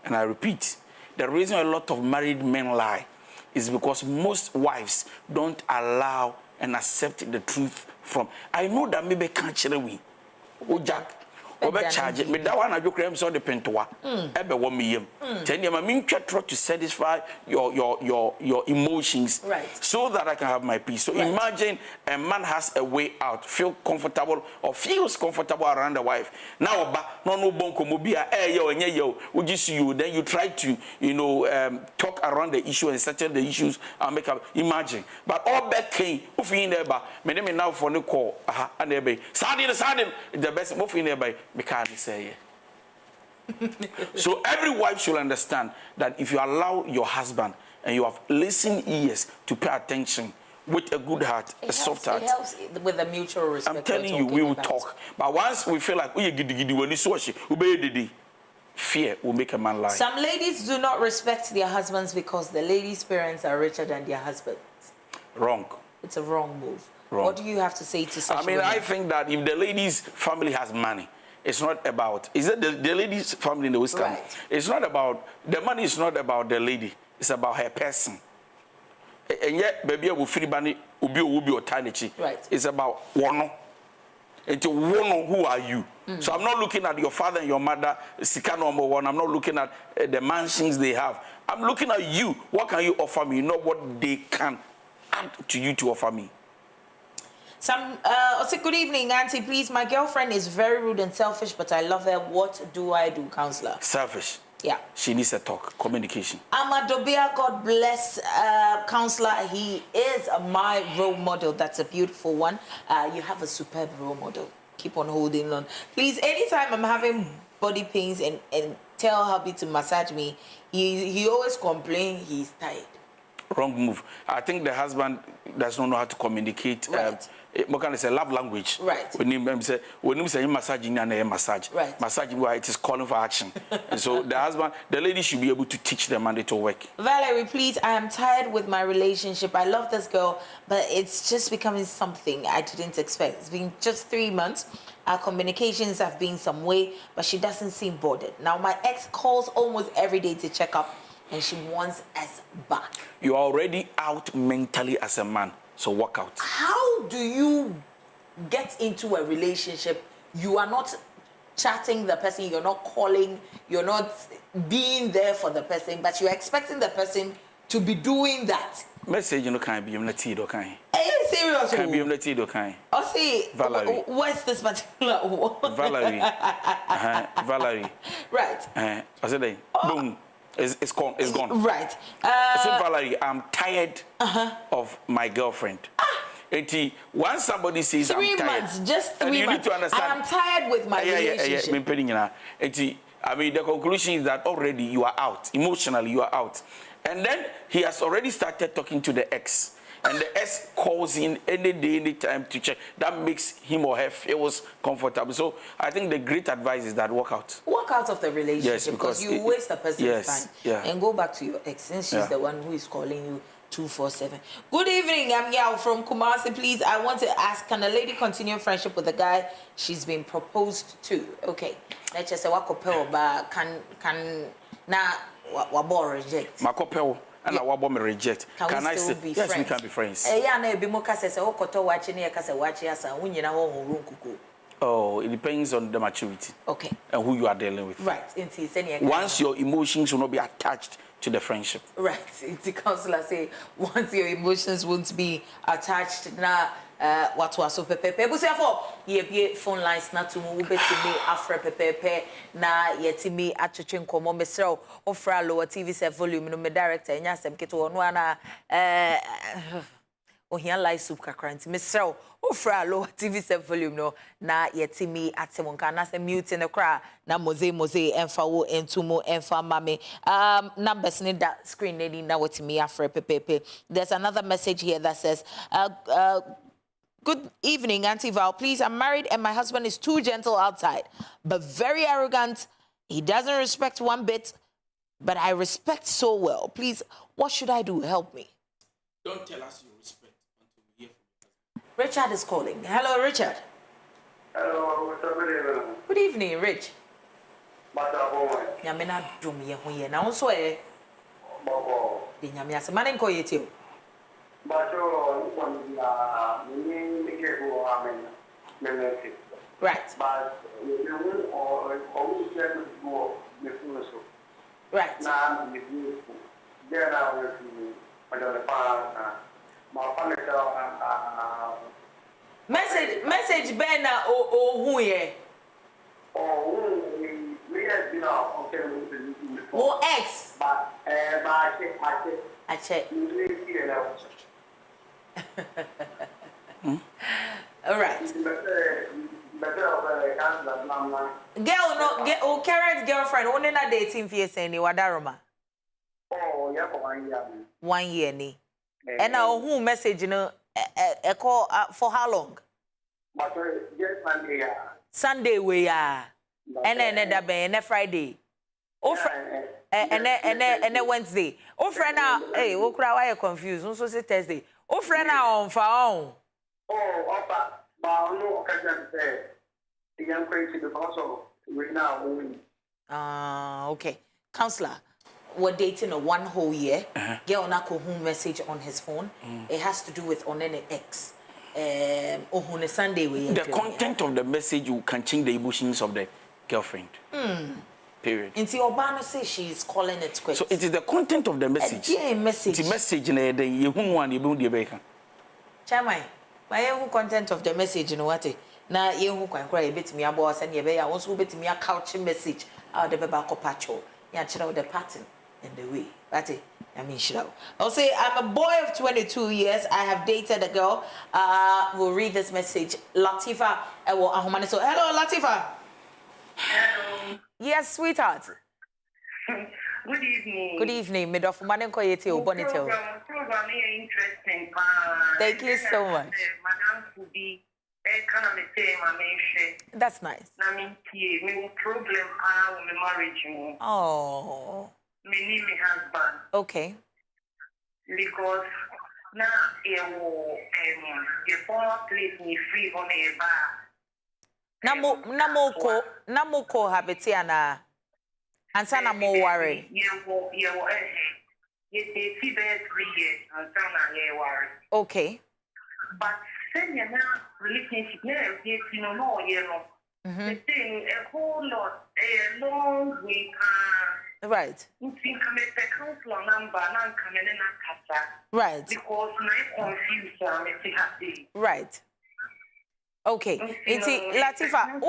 And I repeat, the reason a lot of married men lie is because most wives don't allow and accept the truth from. I know that maybe can't share we. Oh, Jack. Obe charge me that one adwokra so the pentoa ebe wo meyem. Then you mean try to satisfy your emotions so that I can have my peace. So imagine a man has a way out, feel comfortable or feels comfortable around the wife. Now no bonko mobia yo enye yo we just you then you try to talk around the issue and settle the issues and make up imagine. But all back came ufin neighbor me now for no call and ebe sadin the best moving neighbor because say so every wife should understand that if you allow your husband and you have listening ears to pay attention with a good heart, a soft heart. It helps with a mutual respect. I'm telling you, we will talk. But once we feel like fear will make a man lie. Some ladies do not respect their husbands because the ladies' parents are richer than their husbands. Wrong. It's a wrong move. Wrong. What do you have to say to such women? I think that if the lady's family has money, it's not about, is it the lady's family in the West? Right. It's not about, the money is not about the lady. It's about her person. And yet, baby, will free money, will be eternity. Right. It's about one. It's one who are you. So I'm not looking at your father and your mother, Sika number one. I'm not looking at the mansions they have. I'm looking at you. What can you offer me? Not what they can add to you to offer me. Say good evening, Auntie. Please, my girlfriend is very rude and selfish, but I love her. What do I do, counselor? Selfish. Yeah. She needs a talk, communication. Amadobia, God bless, counselor. He is my role model. That's a beautiful one. You have a superb role model. Keep on holding on. Please, anytime I'm having body pains and tell hubby to massage me, he always complain he's tired. Wrong move. I think the husband does not know how to communicate. Right. It's a love language. Right. When you say massaging and a massage. Right. Massaging where it is calling for action. And so the lady should be able to teach the man to work. Valerie, please, I am tired with my relationship. I love this girl, but it's just becoming something I didn't expect. It's been just 3 months. Our communications have been some way, but she doesn't seem bothered. Now, my ex calls almost every day to check up, and she wants us back. You are already out mentally as a man, so work out. How do you get into a relationship? You are not chatting the person, you're not calling, you're not being there for the person, but you're expecting the person to be doing that. Message can't be do kind. Are you serious? Can't be do kind. I'll see. Valerie. What's this particular one? Valerie. Valerie. Right. I said, boom. It's gone. It's gone. Right. So Valerie, I'm tired of my girlfriend. Once somebody says 3 I'm tired, months, just 3 months. You need to understand. I am tired with my relationship. I mean, the conclusion is that already you are out. Emotionally, you are out. And then he has already started talking to the ex. And the ex calls in any day, any time to check. That makes him or her feels comfortable. So I think the great advice is that walk out. Walk out of the relationship. Yes, because you waste the person's time. Yeah. And go back to your ex, since she's the one who is calling you 247. Good evening, I'm Yao from Kumasi. Please, I want to ask, can a lady continue friendship with a guy she's been proposed to? Okay. Let's just say can now what reject? Makopel. And I want me reject. Can I say be yes? Friends? We can be friends. Oh, it depends on the maturity. Okay. And who you are dealing with. Right. Once your emotions will not be attached to the friendship. Right. The counselor say once your emotions won't be attached now. What was so pepe? Ye phone lines na to move to me after pepe na yeti me atwetwe nkomo mesrel ofra lower TV set volume no me director nya asem keto no ana ohia live soup kakra nti mesrel ofra lower TV set volume no na yeti me atem nka na se mute ne kra na moze emfa wo entumo emfa mame numbers ne da screen ne na what me after pepe. There's another message here that says good evening, Auntie Val. Please, I'm married and my husband is too gentle outside, but very arrogant. He doesn't respect one bit, but I respect so well. Please, what should I do? Help me. Don't tell us you respect until we hear from you. Richard is calling. Hello, Richard. Hello, good evening. Good evening, Rich. Nyamina dumye hoye na onso Bobo. De nyame ase mane nko yetio. Bacho ni Right. But you will or send go the full so. Right. Now the beautiful. Then I will see the part my partner Message Ben who ye. oh we have been out okay with Oh X. but I check. All right. Girl no get oh current girlfriend only na dating for say ni wadaroma. Oh, yeah, for 1 year. 1 year ni. And now who message no e call for how long? But just Sunday, yeah. Sunday we are. And then that be Friday. Oh and Wednesday. Oh friend now, hey, oh cry why you confused? So say Thursday. Oh friend now on phone. Oh, but no occasion say the young crazy because of we now moving. Okay. Counselor, we're dating a 1 whole year. Get on a home message on his phone. It has to do with on an ex. On a Sunday we. The content of the message you can change the emotions of the girlfriend. Period. Until Obama says she's calling it quits. So it is the content of the message. Yeah, message. The message in the you one you build the bacon. Chamai, my content of the message you know what? Na you who can cry a bit me about and you bear also bit me a couch message out the back pacho. Yeah, chill out the pattern and the way. But I mean, I'll say I'm a boy of 22 years. I have dated a girl. We'll read this message. Latifa. So hello, Latifa. Hello. Yes, sweetheart. Good evening. Good evening. Mid of Manenko Yeti Bonitel. Program interesting. Thank you so much. Madam to be that's nice. I mean, me problem with marriage. Oh. Me need my husband. Okay. Because now the former place me free on a bar. Namoko habitiana. Ansa na mo worry. You see there 3 years and some worry. Okay. But then you're now relationship now, you know, the thing a whole lot, a long way. Right. You think I'm a counselor number, and I'm coming in a casa. Right. Because I'm confused, I'm happy. Right. Okay. Latifa,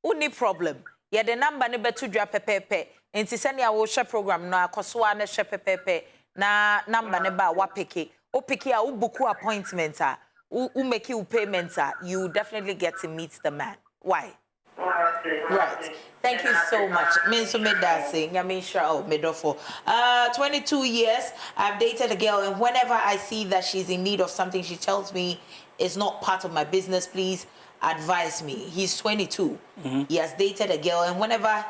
uni problem. Yeah, the number ne betu dra pepepe. Enti send ya wo share program na akosoa ne share pepepe na number ne ba wa piki. O piki a u buku appointment a u make you payments a you definitely get to meet the man. Why? Right. Thank you so much. Minso Medase, Nyamisha Medofo. 22 years. I've dated a girl, and whenever I see that she's in need of something, she tells me it's not part of my business. Please advise me. He's 22. He has dated a girl, and whenever I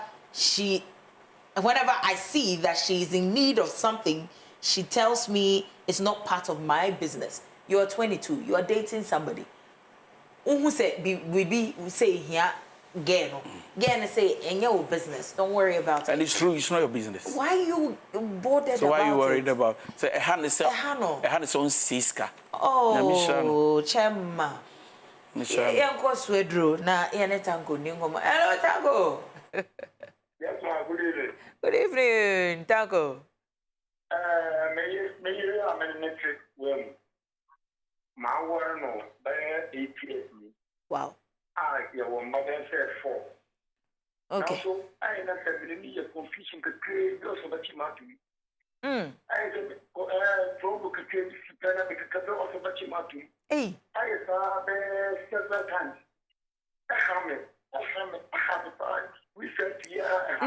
see that she's in need of something, she tells me it's not part of my business. You are 22. You are dating somebody. Who say we say here. Again, say, in your business. Don't worry about it. And it's true, it's not your business. Why are you bothered about it? So why are you worried about it? So, a hand is on siska. Oh, Chema. Yeah, course we drew. Now, yeah, tango, Ningoma. Hello, Tango. Yes, ma'am. Good evening. Good evening, Tango. May you have a metric when my word no, by 8 years. Wow. Your mother said 4. Okay. So I am not having any confusion to create those of the Chimatu. I said, Provo could create the Capital of the Chimatu. Hey. I saw several times. I have a time. We said, yeah.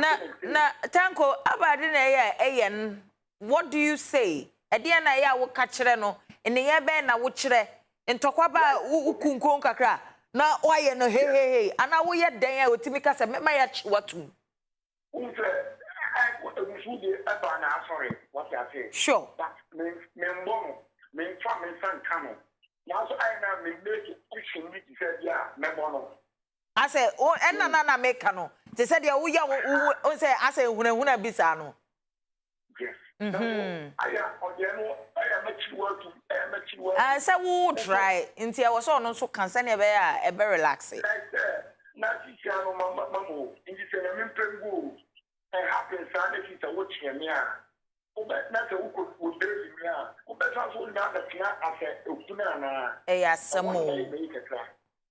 Na Tanko, abadine what do you say? Ediana ya wo kachire no, ene ye be na wo kire. Ntokwa ba ukunkon kakra. Na why no hey ana wo ye den ya otimi ka se mema ya chiwatu. Sorry, what you say? Sure. But me son come. Now so I now me make it question me to say yeah, me bono. I say oh na make no. They said ya wo ya wo say I say huna bisa no. Yes. I am on the I am a chiwatu, I am a say we try. Inti I was on so concern e be relax. Na si no mama inti se na mempemgo. And happen Sunday is a watching me. Not a wood would bury me. Better so now that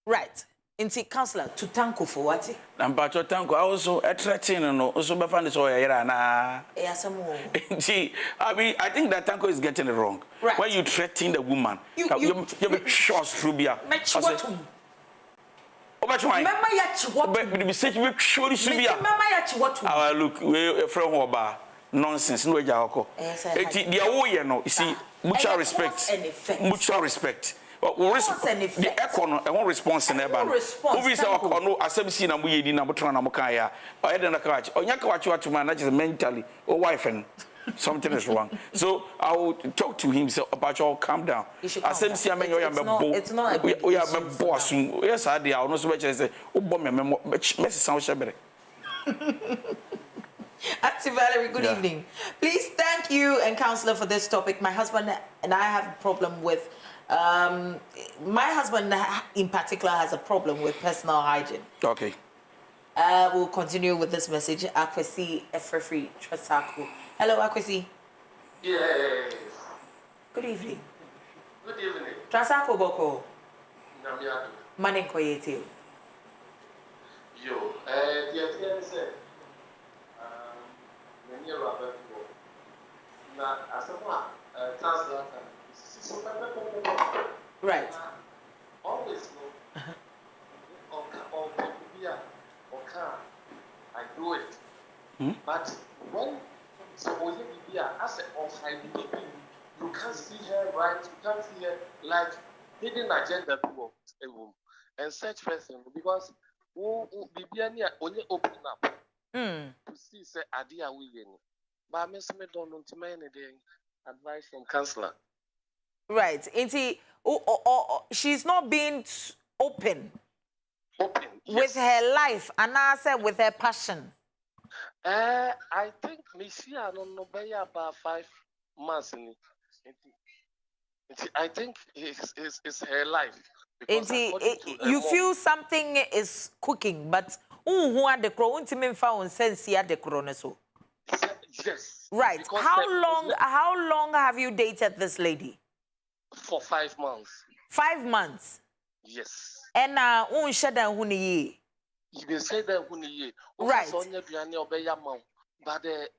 right. Inti counselor to thank you for what? And but your tank also attracting and also be found so na. See, I mean, I think that Tanko is getting it wrong. Right. When you threaten the woman, you shots through beer. Remember what? But the message we show this beer. Our look, we from Oba nonsense. No jawko. The away no. You see, mutual respect. Mutual respect. The econo and one response in Eban. Who is our corno? As I'm seeing, I'm waiting. I'm trying to Mokaya. I don't know catch. Or Yakawachu to manage mentally or wife and something is wrong. So I will talk to him about your calm down. As I'm seeing, it's not we are a boss. Yes, I did. I know so much as a bomb. Message sound shabby. Active Valerie, good evening. Please thank you and counselor for this topic. My husband and I have a problem with. My husband in particular has a problem with personal hygiene. Okay. We'll continue with this message. Akwesi Efrefri Trasaku. Hello, Akwesi. Yes. Good evening. Good evening. Trasaku Boko. Namiado. Manin Koyete. Yo, the said, many Robert. Now, as a translator. Right. Always I do it. But when so as you can't see her right, you can't see her like hidden agenda to a room and such person because only open up to see say idea we but I miss me don't know to many advice from counselor. Right. She's not being open with her life and also with her passion. I think Misia don't know about 5 months. I think it's her life. You feel something is cooking, but who are the crow? Yes. Right. How long have you dated this lady? For 5 months. 5 months? Yes. And you can say that when you right. But the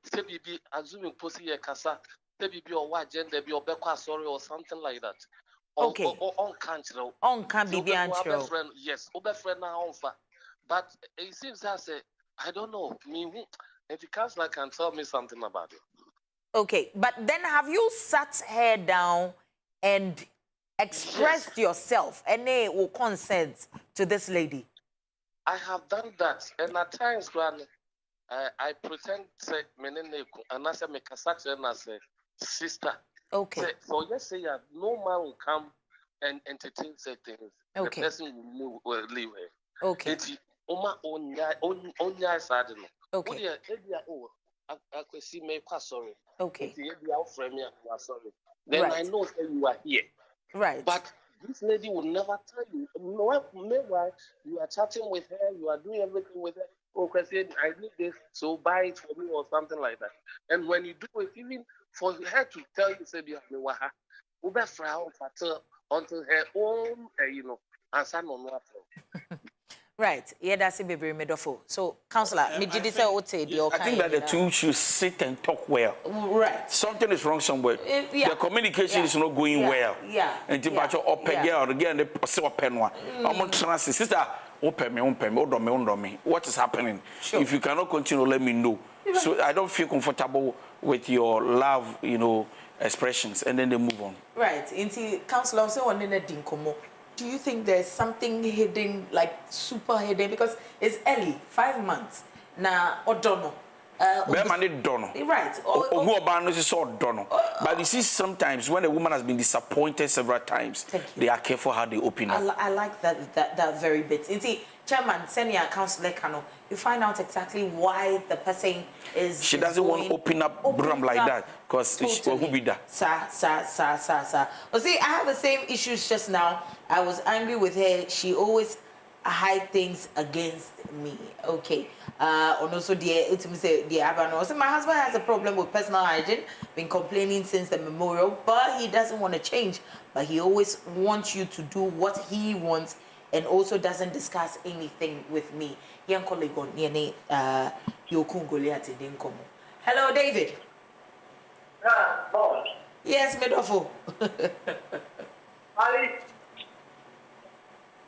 assuming pussy a casa, maybe or what gender be or sorry or something like that. Okay. Or on country. On can be friend. Yes, over friend now. But it seems as I don't know. If the counselor can tell me something about it. Okay, but then have you sat her down and expressed yourself and they will consent to this lady? I have done that, and at times when I pretend say and I say make a such as a sister. Okay. So yes, say no man will come and entertain certain things. Okay. The person will leave her. Okay. Okay. I could see me sorry. Okay. Sorry. Then right. I know that you are here. Right. But this lady will never tell you. Meanwhile, you are chatting with her, you are doing everything with her. Okay, I need this, so buy it for me or something like that. And when you do it, even for her to tell you, say, until her own, answer no matter. Right. Yeah, that's a baby medofo. So, counselor, I think that the two should sit and talk well. Right. Something is wrong somewhere. The communication is not going well. Yeah. And to batch up girl again, the open one. I'm on transit. Sister, open me. What is happening? Sure. If you cannot continue, let me know. So I don't feel comfortable with your love, expressions, and then they move on. Right. Inti counselor also on the dinkomo. Do you think there's something hidden, like super hidden? Because it's early, 5 months. Now, Odono. Beman dono. Right. Who abandons is so dono. But you see, sometimes when a woman has been disappointed several times, they are careful how they open up. I like that very bit. You see, Chairman, send your counselor, you find out exactly why the person is. She doesn't want to open up brum like that because she will be that. Sir. Well, see, I have the same issues just now. I was angry with her. She always hide things against me. Okay. And also, my husband has a problem with personal hygiene. Been complaining since the memorial, but he doesn't want to change. But he always wants you to do what he wants, and also doesn't discuss anything with me. Hello, David. Yes, Medofo.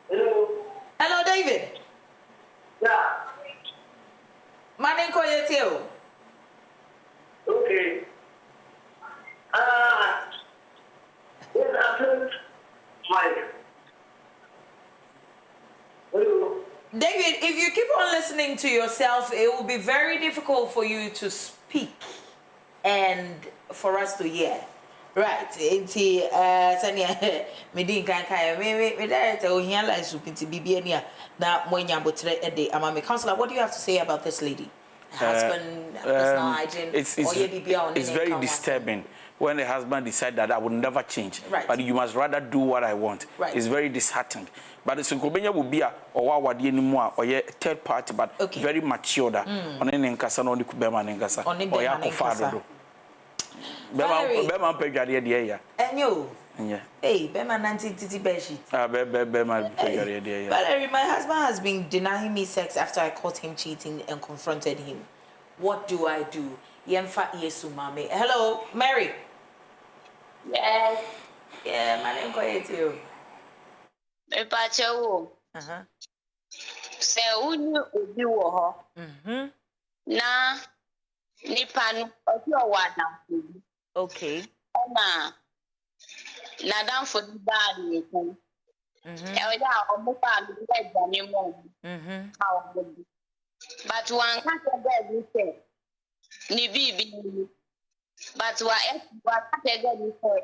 Hello. Hello, David. Yeah. My name is Koyetio. Okay. Good afternoon, Mike. Hello. David, if you keep on listening to yourself, it will be very difficult for you to speak and for us to hear. Right. Enti sanya me din kan me direct o hian la supinti bibia ni na monya botre e de ama me counselor, what do you have to say about this lady? Husband, personal hygiene, it's very disturbing when the husband decides that I will never change, right. But you must rather do what I want. Right. It's very disheartening. But the Sinkobenya will be a or what anymore or a third party, but very mature. On any Nkasa, no Nikubema Nkasa, or Yako Fado. Bema Pegadi, dear. And you? Yeah. Hey, Bema Nanti Titi Beshi. Bema Pegadi, dear. Valerie, my husband has been denying me sex after I caught him cheating and confronted him. What do I do? Yemfa Yesu Mame. Hello, Mary. Yes. Yeah, my name is you. Se unu obi wo ho. Na nipa no obi o wa na okay. Na dan for the bad ni ko. E o ya o mo pa mi le gba ni mo. But one can't get me say ni bibi but what can't get me say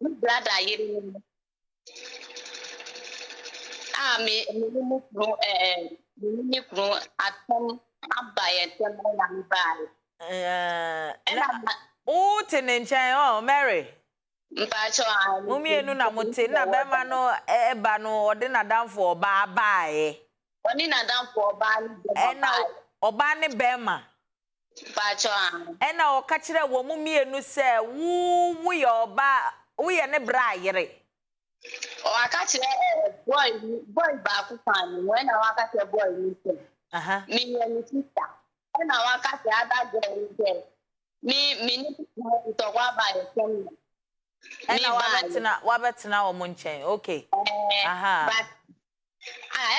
brother yiri me kro atom abaye tem na me bai o tenenchan oh Mary mpacho mumienu na muti na bema no eba no ode na danfo oba baaye oni na danfo oba ni na oba ne bema mpacho na o ka kire wo mumienu se wo ye oba wo ye ne bra yere o aka kire boy ba ku fan when na waka kire boy ni se me ni sister na waka kire ada girl ni me ni to wa ba ye kem na wabetena wo munchen okay but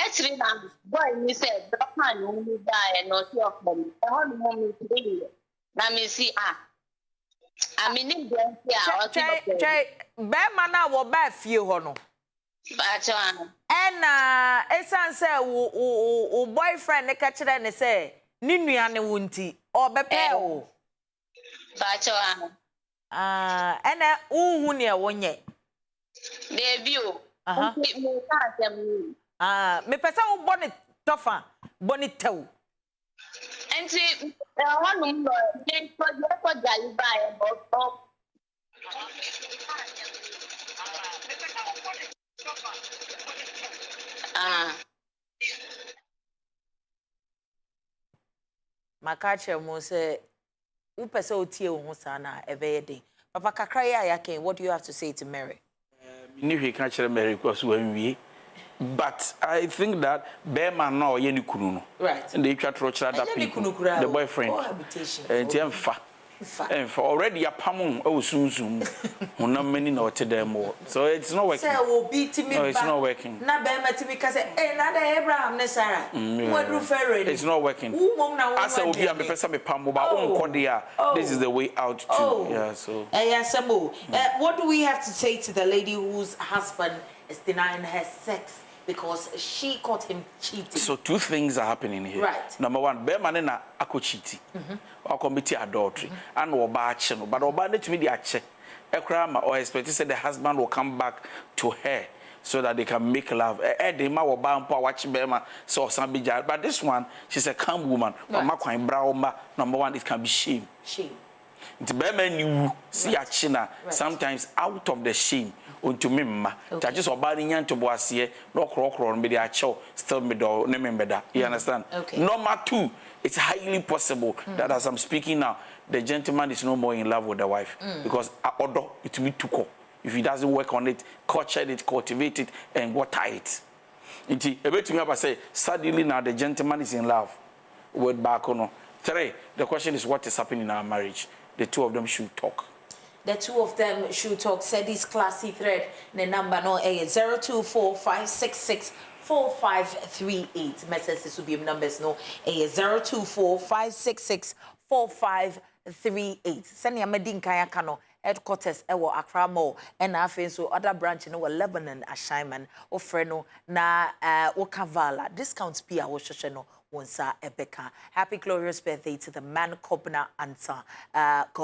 actually na boy ni said the man who me die no see of them e ho no me today na me see I mean in dem here be man na wo ba fie ho no ba cho na esan say wo boyfriend ne ka kire ne say ni nuane wo nti obepe wo ba cho ena uhu ne wonye baby o me ka tem me pesa wo boni tofa boni tew enti wonu no dey ko gali ba e bo makache mo se upese otie wo sana ebeyede papa kakra ya ken what do you have to say to Mary ni hwe ka kire Mary because when we but I think that Bema no ye ni kunu no right and they try to try that people the boyfriend and for already a pamon oh soon una many no te them so it's not working say will beat me it's not working na Bema ti because na da Abraham ne Sarah what ferry it's not working I say obi am person me pam ba unko dia this is the way out to yeah so what do we have to say to the lady whose husband is denying her sex because she caught him cheating. So two things are happening here. Right. Number one, Beman na ako cheating. Or commit adultery. And oba action. But oba let me the action. Ekrama or expect to say the husband will come back to her so that they can make love. Edema oba ampo watch Bema so some be. But this one, she's a calm woman. Right. Number one, it can be shame. Shame. The Beman you see action sometimes out of the shame. Unto me, ma. Okay. Just obani nyan to boasie, rock on be the show, still me do, name better. You understand? Okay. Number two, it's highly possible that as I'm speaking now, the gentleman is no more in love with the wife because order it will be too cold. If he doesn't work on it, culture it, cultivate it, and water it. A bit to me, I say, suddenly now the gentleman is in love with back on. Three, the question is what is happening in our marriage. The two of them should talk. The two of them should talk. Said this classy thread. The number no a 0245664538. Messages will be numbers no a 0245664538. Send your medin kaya kano headquarters ewo Accra Mall and afin so other branch no Lebanon Ashaiman or Freno na Okavala discounts pia wo hwehwe no wonsa ebeka. Happy glorious birthday to the man Kobna Answer.